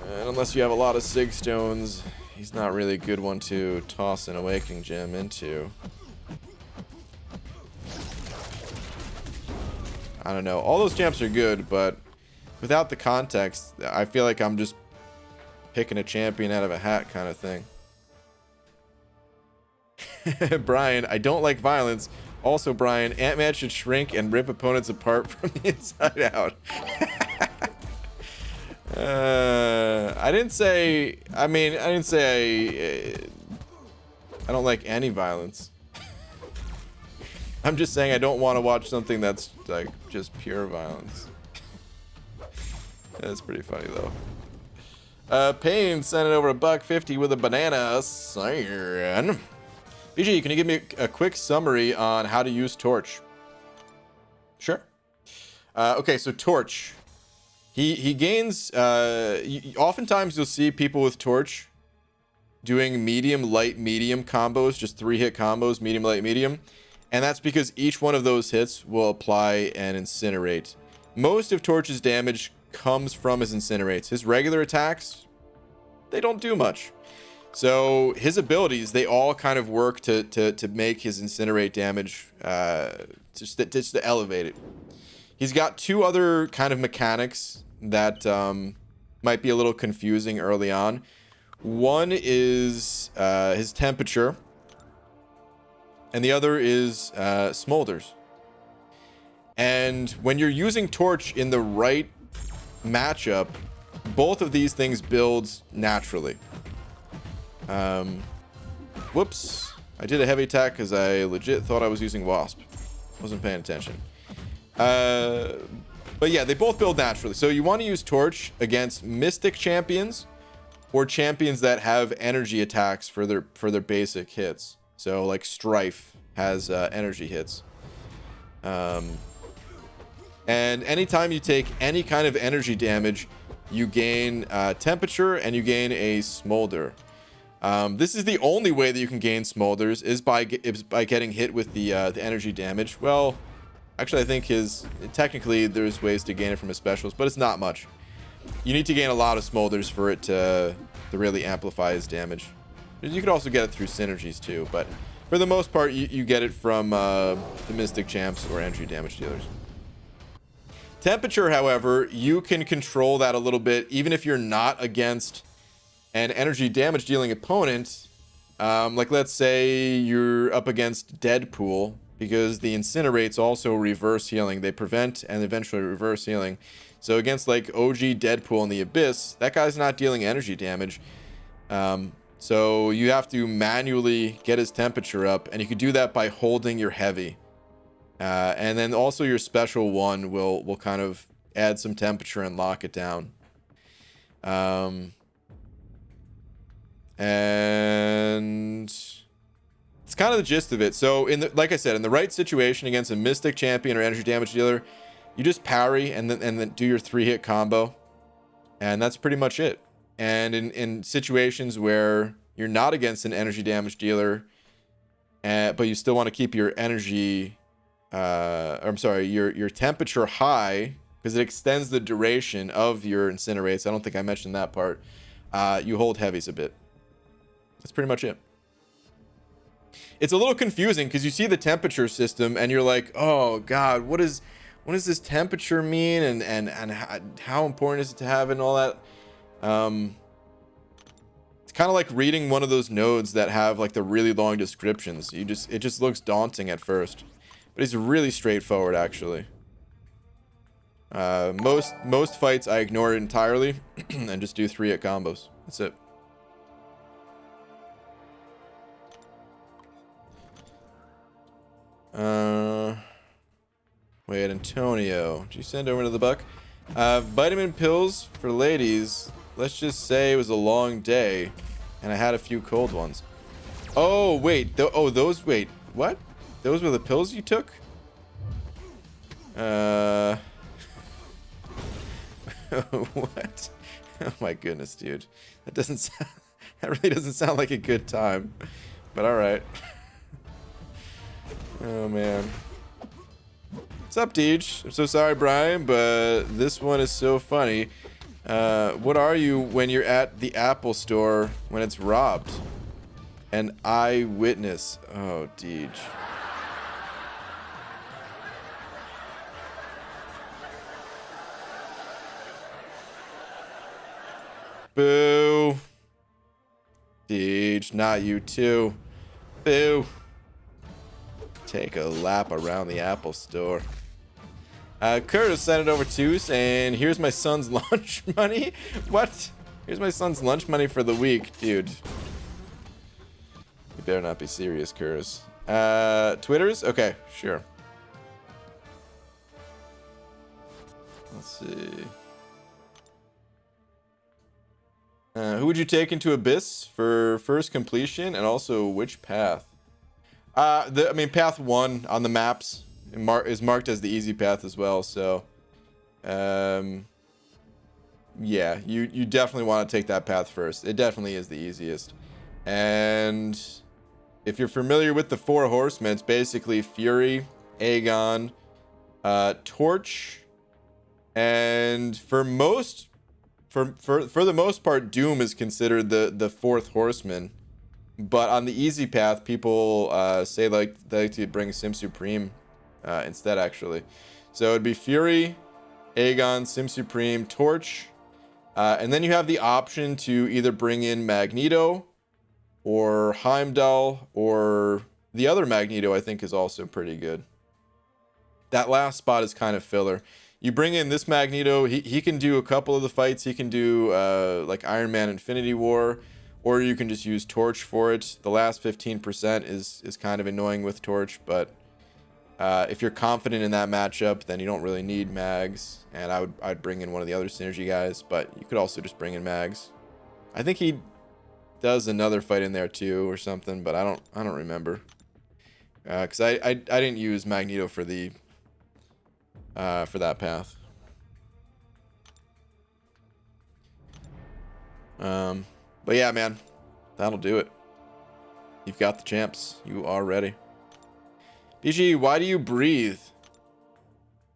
And unless you have a lot of Sig Stones, he's not really a good one to toss an Awakening Gem into. I don't know. All those champs are good, but without the context, I feel like I'm just picking a champion out of a hat kind of thing. Brian, I don't like violence. Also, Brian, Ant-Man should shrink and rip opponents apart from the inside out. I didn't say... I mean, I didn't say I don't like any violence. I'm just saying I don't want to watch something that's, like, just pure violence. That's pretty funny, though. Payne sent it over $1.50 with a banana. Siren. BG, can you give me a quick summary on how to use Torch? Sure. Okay, so Torch. He gains... oftentimes you'll see people with Torch doing medium, light, medium combos. Just 3-hit combos, medium, light, medium. And that's because each one of those hits will apply an Incinerate. Most of Torch's damage comes from his Incinerates. His regular attacks, they don't do much. So his abilities, they all kind of work to make his Incinerate damage just to elevate it. He's got two other kind of mechanics that might be a little confusing early on. One is his temperature, and the other is smolders. And when you're using Torch in the right matchup, both of these things build naturally. Whoops. I did a heavy attack because I legit thought I was using Wasp. Wasn't paying attention. But yeah, they both build naturally. So you want to use Torch against Mystic champions or champions that have energy attacks for their basic hits. So like Strife has energy hits. And anytime you take any kind of energy damage, you gain temperature and you gain a smolder. This is the only way that you can gain smolders is by getting hit with the energy damage. Well, actually, I think technically there's ways to gain it from his specials, but it's not much. You need to gain a lot of smolders for it to really amplify his damage. You could also get it through synergies too, but for the most part, you get it from the Mystic champs or energy damage dealers. Temperature, however, you can control that a little bit, even if you're not against an energy damage dealing opponent. Like let's say you're up against Deadpool, because the Incinerates also reverse healing. They prevent and eventually reverse healing. So against like OG Deadpool in the Abyss, that guy's not dealing energy damage. So you have to manually get his temperature up, and you can do that by holding your heavy. And then also your special one will kind of add some temperature and lock it down. And kind of the gist of it. So like I said, in the right situation against a Mystic champion or energy damage dealer, you just parry and then do your 3-hit combo, and that's pretty much it. And in situations where you're not against an energy damage dealer, but you still want to keep your energy, I'm sorry, your temperature high, because it extends the duration of your incinerates. I don't think I mentioned that part. You hold heavies a bit. That's pretty much it. It's a little confusing because you see the temperature system and you're like, oh god, what does this temperature mean, and how important is it to have it and all that. It's kind of like reading one of those nodes that have like the really long descriptions. It just looks daunting at first, but it's really straightforward actually. Most fights I ignore it entirely and just do 3-hit combos. That's it. Wait, Antonio, did you send over to the buck? Vitamin pills for ladies. Let's just say it was a long day and I had a few cold ones. Oh wait, wait, what? Those were the pills you took? What? Oh my goodness, dude. That doesn't sound, that really doesn't sound like a good time. But all right. Oh man. What's up, Deej? I'm so sorry, Brian, but this one is so funny. What are you when you're at the Apple store when it's robbed? An eyewitness. Oh, Deej. Boo. Deej, not you too. Boo. Take a lap around the Apple store. Curtis sent it over too, saying, here's my son's lunch money. What? Here's my son's lunch money for the week, dude. You better not be serious, Curtis. Twitters? Okay, sure. Let's see. Who would you take into Abyss for first completion, and also which path? I mean, path 1 on the maps is marked as the easy path as well, so yeah, you definitely want to take that path first. It definitely is the easiest. And if you're familiar with the 4 horsemen, it's basically Fury, Aegon, Torch, and for the most part, Doom is considered the 4th horseman. But on the easy path, people say they like to bring Sim Supreme instead, actually. So it'd be Fury, Aegon, Sim Supreme, Torch, and then you have the option to either bring in Magneto or Heimdall, or the other Magneto I think is also pretty good. That last spot is kind of filler. You bring in this Magneto, he can do a couple of the fights. He can do like Iron Man Infinity War, or you can just use Torch for it. The last 15% is kind of annoying with Torch, but if you're confident in that matchup, then you don't really need Mags. And I'd bring in one of the other synergy guys, but you could also just bring in Mags. I think he does another fight in there too or something, but I don't remember. Because I didn't use Magneto for that path. But yeah, man, that'll do it. You've got the champs. You are ready. BG, why do you breathe?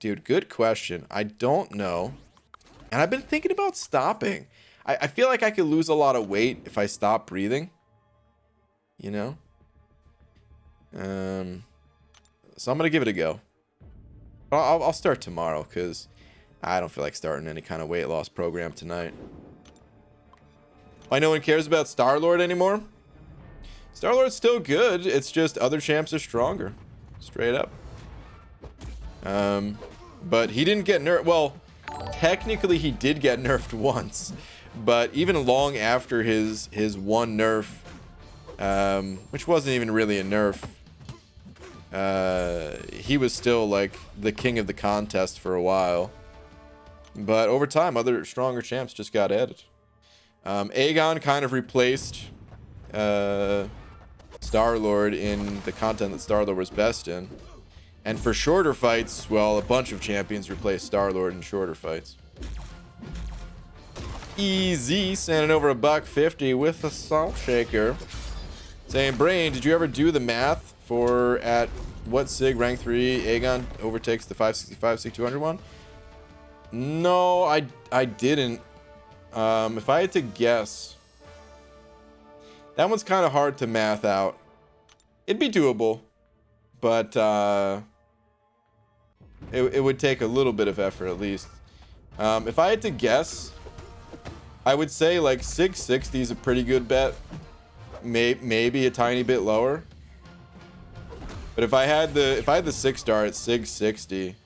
Dude, good question. I don't know. And I've been thinking about stopping. I feel like I could lose a lot of weight if I stop breathing. You know? So I'm going to give it a go. I'll start tomorrow because I don't feel like starting any kind of weight loss program tonight. Why no one cares about Star-Lord anymore? Star-Lord's still good. It's just other champs are stronger. Straight up. But he didn't get nerfed. Well, technically he did get nerfed once. But even long after his one nerf, which wasn't even really a nerf, he was still like the king of the contest for a while. But over time, other stronger champs just got added. Aegon kind of replaced Star-Lord in the content that Star-Lord was best in. And for shorter fights, well, a bunch of champions replace Star-Lord in shorter fights. Easy, sending over $1.50 with a salt shaker. Saying, Brain, did you ever do the math for at what SIG rank 3 Aegon overtakes the 565 SIG 200 one? No, I didn't. If I had to guess, that one's kind of hard to math out. It'd be doable, but it would take a little bit of effort at least. If I had to guess, I would say like 660 is a pretty good bet. Maybe a tiny bit lower. But if I had the 6-star at 660,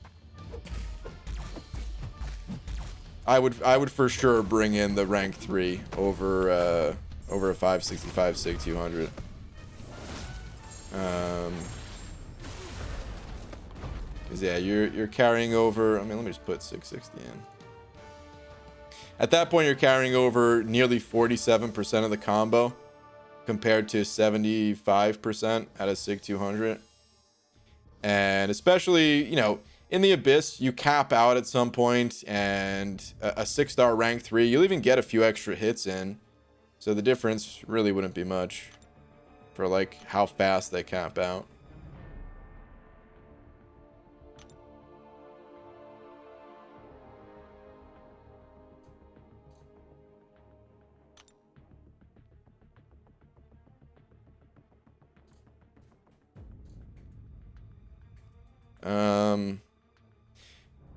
I would for sure bring in the rank 3 over a 565 SIG 200. Cause yeah, you're carrying over. I mean, let me just put 660 in. At that point, you're carrying over nearly 47% of the combo, compared to 75% at a SIG 200. And especially, you know, in the Abyss, you cap out at some point, and a 6-star rank 3, you'll even get a few extra hits in. So the difference really wouldn't be much for like how fast they cap out.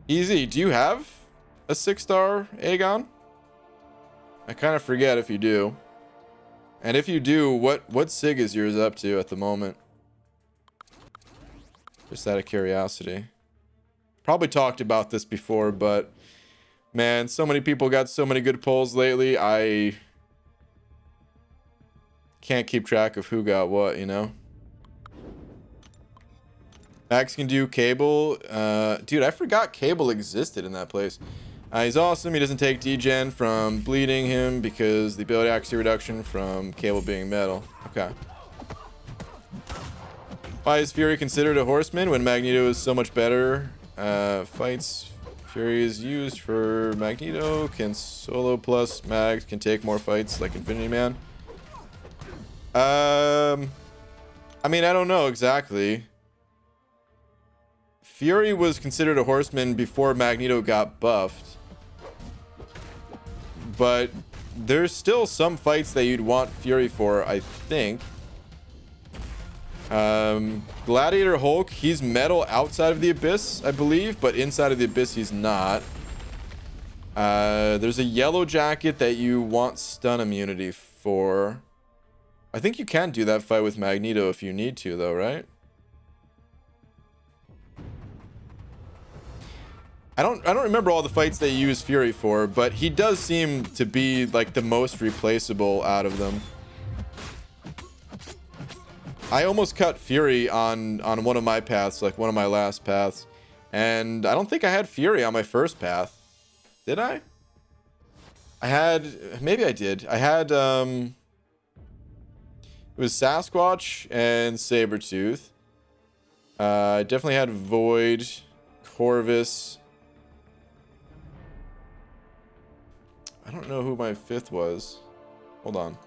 Easy, do you have a 6-star Aegon? I kind of forget if you do. And if you do, what SIG is yours up to at the moment? Just out of curiosity. Probably talked about this before, but man, so many people got so many good pulls lately. I can't keep track of who got what, you know? Max can do Cable. Dude, I forgot Cable existed in that place. He's awesome. He doesn't take degen from bleeding him because the ability accuracy reduction from Cable being metal. Okay. Why is Fury considered a horseman when Magneto is so much better? Fights Fury is used for Magneto. Can solo plus Mags can take more fights like Infinity Man? I mean, I don't know exactly. Fury was considered a horseman before Magneto got buffed. But there's still some fights that you'd want Fury for, I think. Gladiator Hulk, he's metal outside of the Abyss, I believe, but inside of the Abyss he's not. There's a Yellow Jacket that you want stun immunity for. I think you can do that fight with Magneto if you need to, though, right? I don't remember all the fights they use Fury for, but he does seem to be like the most replaceable out of them. I almost cut Fury on one of my paths, like one of my last paths, and I don't think I had Fury on my first path. Did I? Maybe I did. I had it was Sasquatch and Sabretooth. I definitely had Void, Corvus. I don't know who my 5th was. Hold on.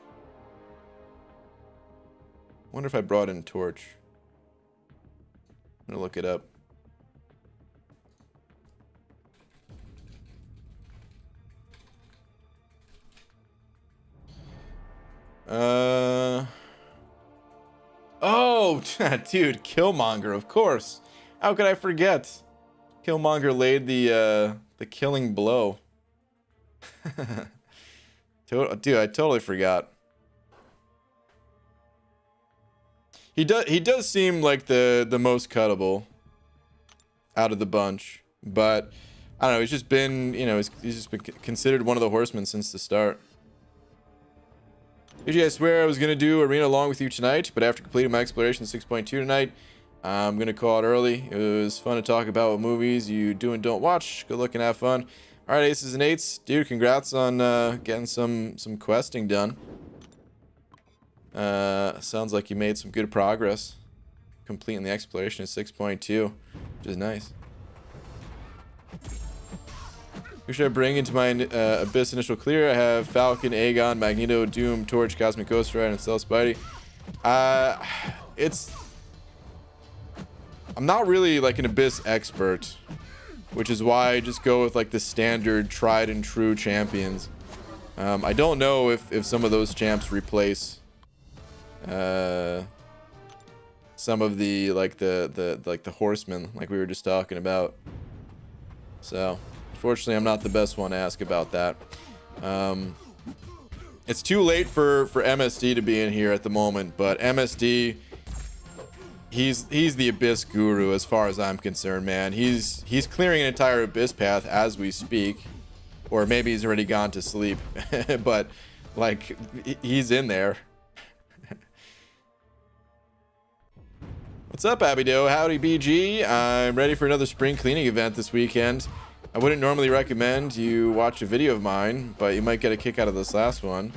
Wonder if I brought in Torch. I'm gonna look it up. Oh, dude, Killmonger, of course. How could I forget? Killmonger laid the killing blow. Dude, I totally forgot. He does seem like the most cuttable out of the bunch, but I don't know. He's just been, you know, he's just been considered one of the horsemen since the start. Usually I swear I was gonna do Arena along with you tonight, but after completing my exploration 6.2 tonight, I'm gonna call it early. It was fun to talk about what movies you do and don't watch. Good luck and have fun. All right, aces and eights, dude. Congrats on getting some questing done. Sounds like you made some good progress completing the exploration of 6.2, which is nice. Who should I bring into my Abyss initial clear? I have Falcon, Aegon, Magneto, Doom, Torch, Cosmic Ghost Rider, and Stealth Spidey. I'm not really like an Abyss expert, which is why I just go with like the standard tried and true champions. I don't know if some of those champs replace some of the like the horsemen like we were just talking about. So unfortunately I'm not the best one to ask about that. It's too late for MSD to be in here at the moment, but MSD, he's the Abyss guru as far as I'm concerned, man. He's clearing an entire Abyss path as we speak, or maybe he's already gone to sleep. But like he's in there. What's up, Abido? Howdy, BG. I'm ready for another spring cleaning event this weekend. I wouldn't normally recommend you watch a video of mine, but you might get a kick out of this last one.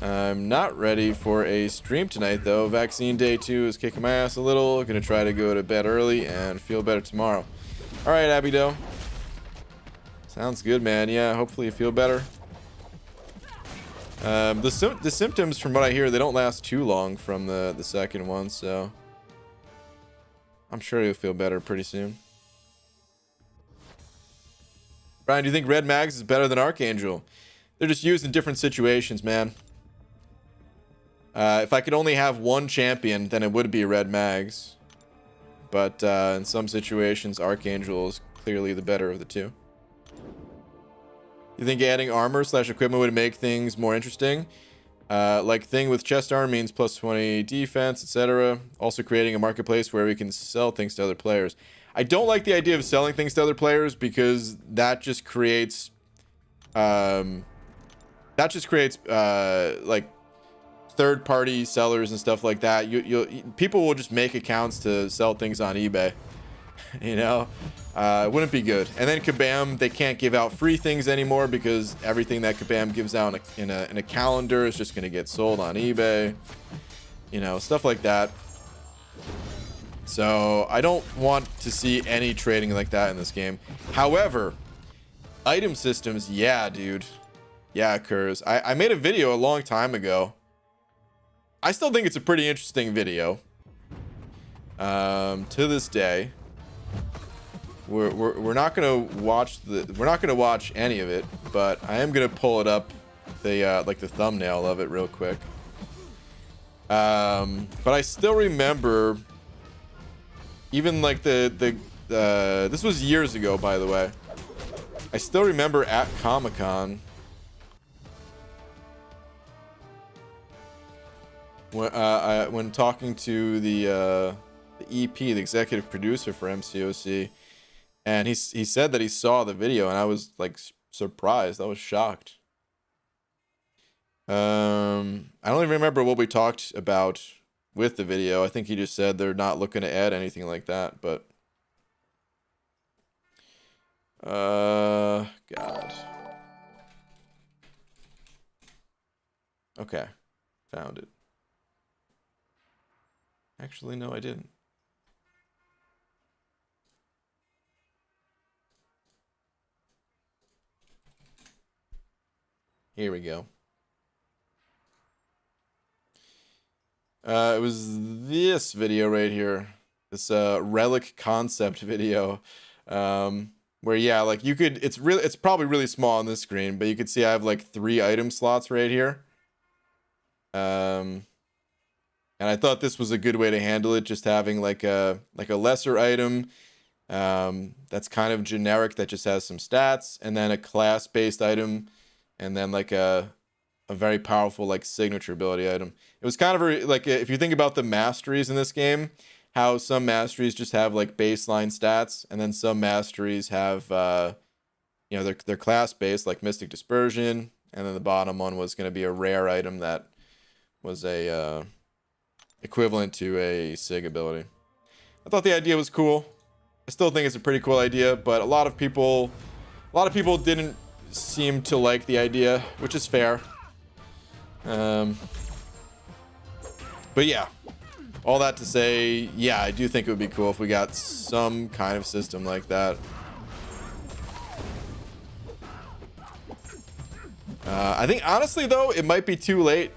I'm not ready for a stream tonight, though. Vaccine day 2 is kicking my ass a little. Gonna try to go to bed early and feel better tomorrow. All right, Abido. Sounds good, man. Yeah, hopefully you feel better. The symptoms, from what I hear, they don't last too long from the second one, so I'm sure you'll feel better pretty soon. Brian, do you think Red Mags is better than Archangel? They're just used in different situations, man. If I could only have one champion, then it would be Red Mags. But in some situations, Archangel is clearly the better of the two. You think adding armor / equipment would make things more interesting? Like thing with chest armor means plus 20 defense, etc. Also creating a marketplace where we can sell things to other players. I don't like the idea of selling things to other players because that just creates like third-party sellers and stuff like that. People will just make accounts to sell things on eBay. You know, it wouldn't be good. And then Kabam, they can't give out free things anymore because everything that Kabam gives out in a calendar is just going to get sold on eBay. You know, stuff like that. So I don't want to see any trading like that in this game. However, item systems, yeah, dude. Yeah, occurs. I made a video a long time ago. I still think it's a pretty interesting video. To this day. We're not gonna watch any of it, but I am gonna pull it up, like the thumbnail of it real quick. But I still remember, even like this was years ago, by the way. I still remember at Comic-Con when talking to the EP, the executive producer for MCOC, and he said that he saw the video, and I was like surprised. I was shocked. I don't even remember what we talked about with the video. I think he just said they're not looking to add anything like that, but God. Okay, found it. Actually, no, I didn't. Here we go. It was this video right here. This relic concept video. Where yeah, like you could, it's probably really small on this screen, but you could see I have like 3 item slots right here. And I thought this was a good way to handle it, just having like a lesser item that's kind of generic, that just has some stats, and then a class-based item, and then like a very powerful like signature ability item. It was kind of like, if you think about the masteries in this game, how some masteries just have like baseline stats, and then some masteries have you know, they're class-based, like Mystic Dispersion, and then the bottom one was going to be a rare item that was a equivalent to a sig ability. I thought the idea was cool. I still think it's a pretty cool idea, but a lot of people didn't seem to like the idea, which is fair. But yeah, all that to say, yeah, I do think it would be cool if we got some kind of system like that. I think honestly though, it might be too late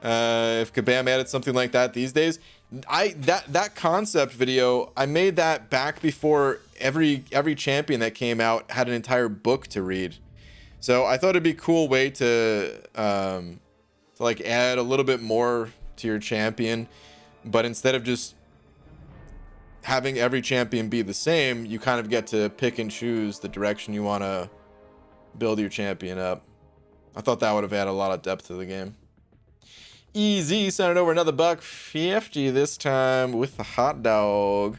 if Kabam added something like that these days. That concept video, I made that back before every champion that came out had an entire book to read. So I thought it'd be a cool way to like add a little bit more to your champion, but instead of just having every champion be the same, you kind of get to pick and choose the direction you want to build your champion up. I thought that would have added a lot of depth to the game. Easy sending over another $1.50 this time with the hot dog.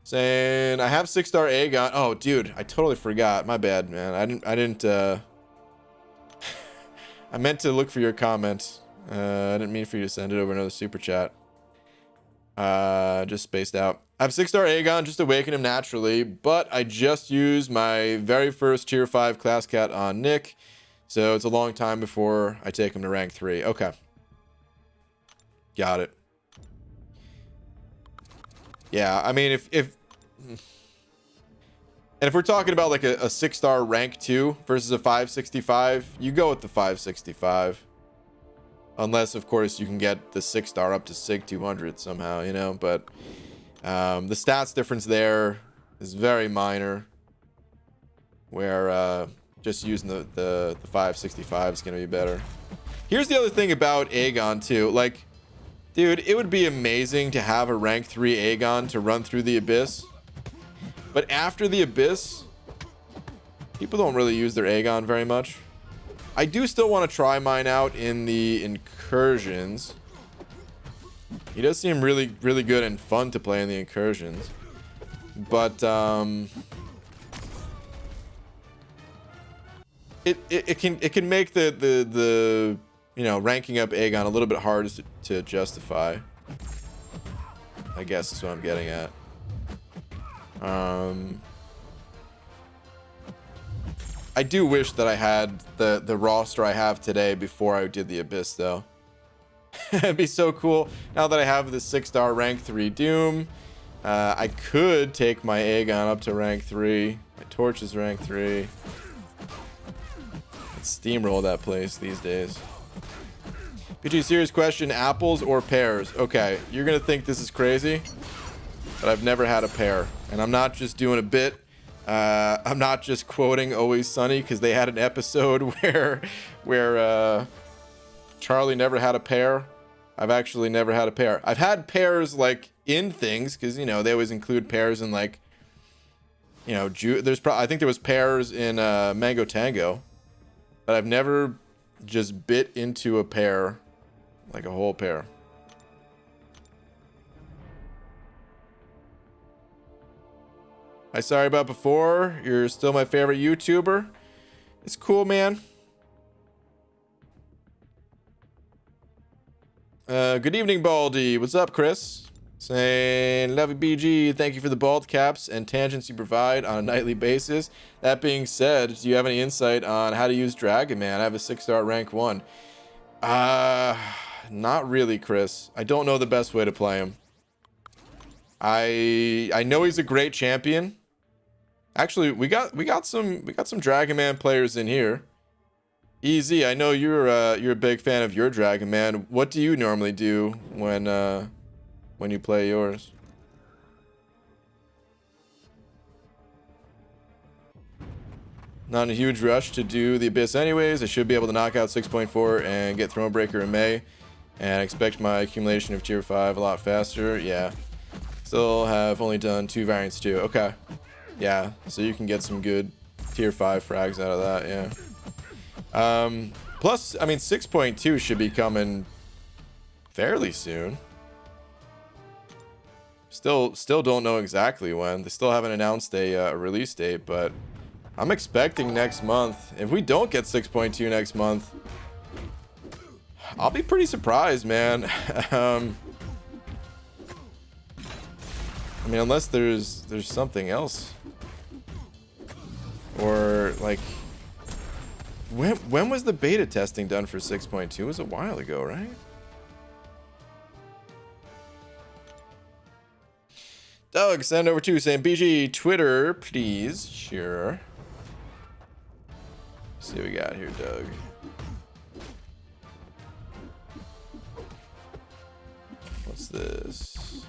Saying I have 6-star Aegon. Oh, dude, I totally forgot. My bad, man. I didn't. I meant to look for your comment. I didn't mean for you to send it over another super chat. Just spaced out. I have 6-star Aegon, just awaken him naturally, but I just used my very first tier 5 class cat on Nick, so it's a long time before I take him to rank 3. Okay. Got it. Yeah, I mean, if we're talking about like a 6-star rank 2 versus a 565, you go with the 565. Unless, of course, you can get the 6-star up to Sig 200 somehow, you know, but the stats difference there is very minor, where just using the 565 is going to be better. Here's the other thing about Aegon, too. Like, dude, it would be amazing to have a rank 3 Aegon to run through the Abyss. But after the Abyss, people don't really use their Aegon very much. I do still want to try mine out in the incursions. He does seem really, really good and fun to play in the incursions. But it can make the you know, ranking up Aegon a little bit harder to justify. I guess is what I'm getting at. I do wish that I had the roster I have today before I did the Abyss, though. It'd be so cool. Now that I have the 6-star rank 3 Doom, I could take my Aegon up to rank 3. My Torch is rank 3. Let's steamroll that place these days. PG, serious question, apples or pears? Okay, you're gonna think this is crazy, but I've never had a pear. And I'm not just doing a bit. I'm not just quoting Always Sunny, because they had an episode where Charlie never had a pear. I've actually never had a pear. I've had pears like in things, because you know they always include pears in, like, you know, I think there was pears in Mango Tango, but I've never just bit into a pear, like a whole pear. Hi, sorry about before. You're still my favorite YouTuber. It's cool, man. Good evening, Baldy. What's up, Chris? Saying, love you, BG. Thank you for the bald caps and tangents you provide on a nightly basis. That being said, do you have any insight on how to use Dragon Man? I have a 6-star rank 1. Not really, Chris. I don't know the best way to play him. I know he's a great champion. Actually, we got some Dragon Man players in here. Easy, I know you're a big fan of your Dragon Man. What do you normally do when you play yours? Not in a huge rush to do the Abyss anyways. I should be able to knock out 6.4 and get Thronebreaker in May, and expect my accumulation of tier 5 a lot faster. Yeah. Still have only done 2 variants too. Okay. Yeah, so you can get some good tier 5 frags out of that, yeah. Plus, I mean, 6.2 should be coming fairly soon. Still don't know exactly when. They still haven't announced a release date, but I'm expecting next month. If we don't get 6.2 next month, I'll be pretty surprised, man. I mean, unless there's something else. Or, like, when was the beta testing done for 6.2? It was a while ago, right? Doug, send over to saying BG Twitter, please. Sure. Let's see what we got here, Doug. What's this?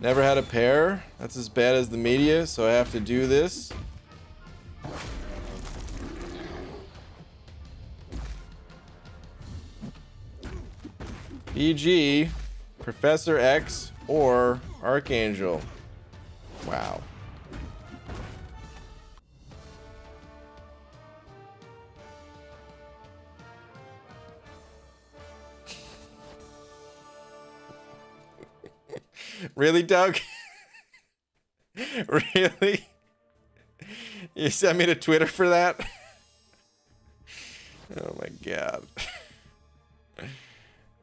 Never had a pair. That's as bad as the media, so I have to do this. BG, Professor X, or Archangel. Wow. Really, Doug? Really? You sent me to Twitter for that? Oh my god.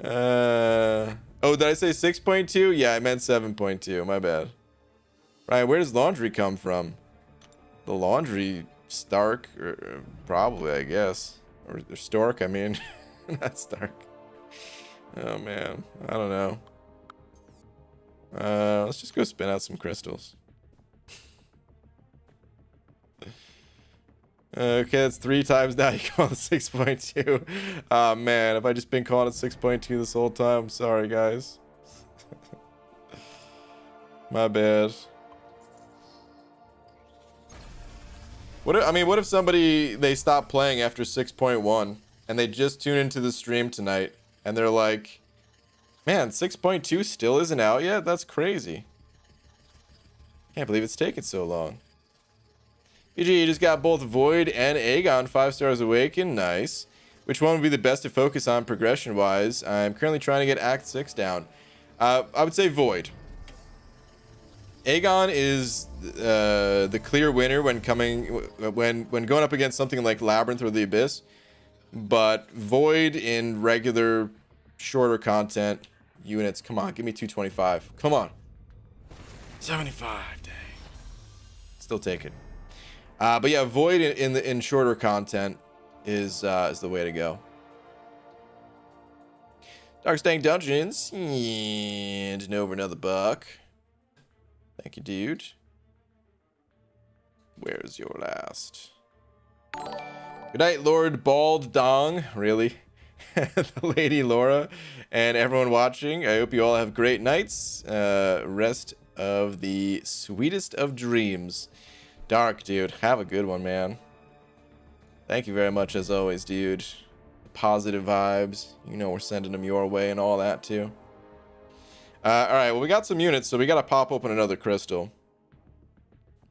Oh, did I say 6.2? Yeah, I meant 7.2. My bad. Ryan, where does laundry come from? The laundry Stark, or probably, I guess, or Stork. I mean, not Stark. Oh man, I don't know. Let's just go spin out some crystals. Okay, that's 3 times now. You call it 6.2. Oh man, have I just been calling it 6.2 this whole time? Sorry, guys. My bad. What if somebody, they stop playing after 6.1 and they just tune into the stream tonight and they're like, man, 6.2 still isn't out yet? That's crazy. Can't believe it's taken so long. BG, you just got both Void and Aegon 5 stars awakened. Nice. Which one would be the best to focus on progression wise? I'm currently trying to get Act 6 down. I would say Void. Aegon is the clear winner when going up against something like Labyrinth or the Abyss, but Void in regular shorter content units. Come on, give me 225. Come on. 75. Dang. Still take it. But yeah, Void in shorter content is the way to go. Darkstank Dungeons and over another buck. Thank you, dude. Where's your last? Good night, Lord Bald Dong. Really? The Lady Laura and everyone watching. I hope you all have great nights. Rest of the sweetest of dreams. Dark, dude. Have a good one, man. Thank you very much, as always, dude. Positive vibes. You know we're sending them your way and all that, too. Alright, well, we got some units, so we gotta pop open another crystal.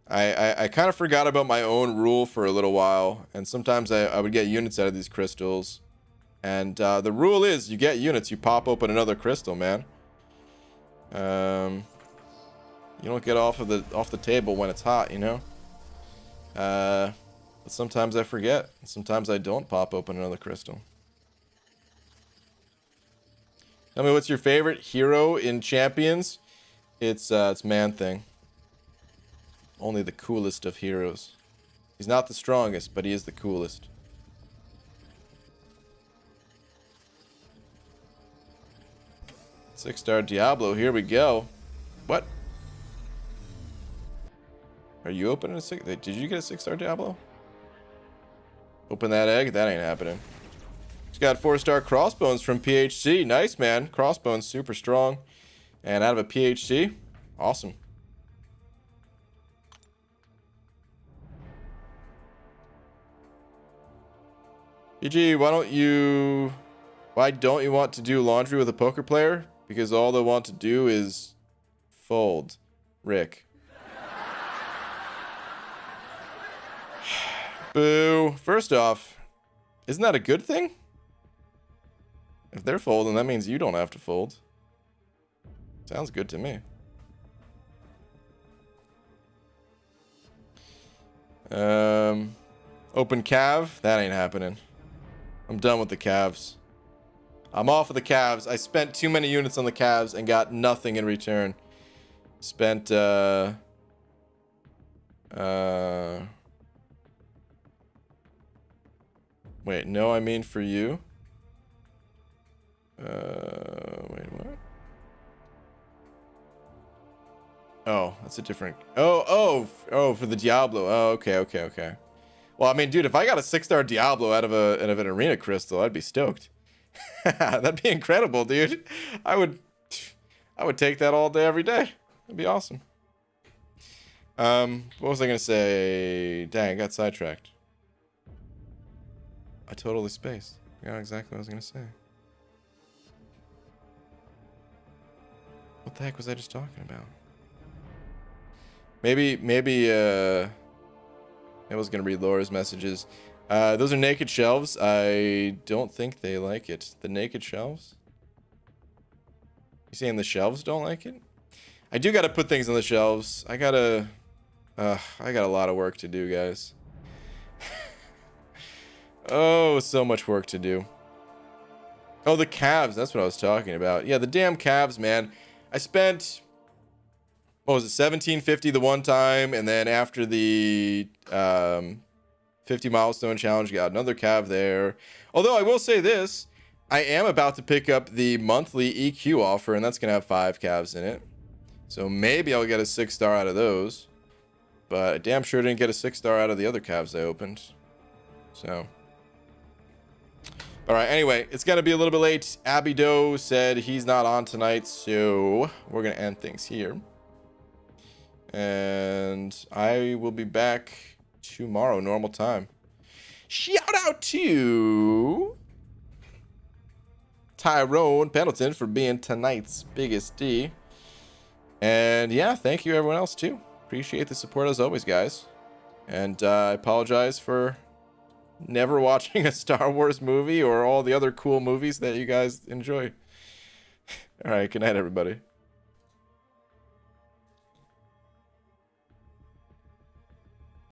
I kind of forgot about my own rule for a little while, and sometimes I would get units out of these crystals. And the rule is, you get units, you pop open another crystal, man. You don't get off the table when it's hot, you know? But sometimes I forget. Sometimes I don't pop open another crystal. Tell me, what's your favorite hero in Champions? It's Man-Thing. Only the coolest of heroes. He's not the strongest, but he is the coolest. Six-star Diablo, here we go. What? Are you opening a six? Did you get a 6-star Diablo? Open that egg? That ain't happening. He's got 4-star Crossbones from PHC. Nice, man. Crossbones, super strong. And out of a PHC. Awesome. PG, why don't you want to do laundry with a poker player? Because all they want to do is fold. Rick. Boo. First off, isn't that a good thing? If they're folding, that means you don't have to fold. Sounds good to me. Open Cav? That ain't happening. I'm done with the Cavs. I'm off of the Cavs. I spent too many units on the Cavs and got nothing in return. Spent, wait, no, I mean for you. Wait, what? Oh, that's a different. Oh, for the Diablo. Oh, okay. Well, I mean, dude, if I got a 6-star Diablo out of an arena crystal, I'd be stoked. That'd be incredible, dude. I would take that all day, every day. That'd be awesome. What was I gonna say? Dang, I got sidetracked. I totally spaced. I forgot exactly what I was gonna say. What the heck was I just talking about? Maybe I was gonna read Laura's messages. Those are naked shelves. I don't think they like it. The naked shelves? You saying the shelves don't like it? I do gotta put things on the shelves. I got a lot of work to do, guys. Oh, so much work to do. Oh, the calves. That's what I was talking about. Yeah, the damn calves, man. I spent, what was it, $17.50 the one time, and then after the 50 milestone challenge, got another calf there. Although I will say this, I am about to pick up the monthly EQ offer, and that's gonna have 5 calves in it. So maybe I'll get a 6-star out of those. But I damn sure didn't get a 6-star out of the other calves I opened. So. Alright, anyway, it's gonna be a little bit late. Abby Doe said he's not on tonight, so we're gonna end things here. And I will be back tomorrow, normal time. Shout out to Tyrone Pendleton for being tonight's biggest D. And yeah, thank you everyone else too. Appreciate the support as always, guys. And I apologize for never watching a Star Wars movie or all the other cool movies that you guys enjoy. All right, good night, everybody.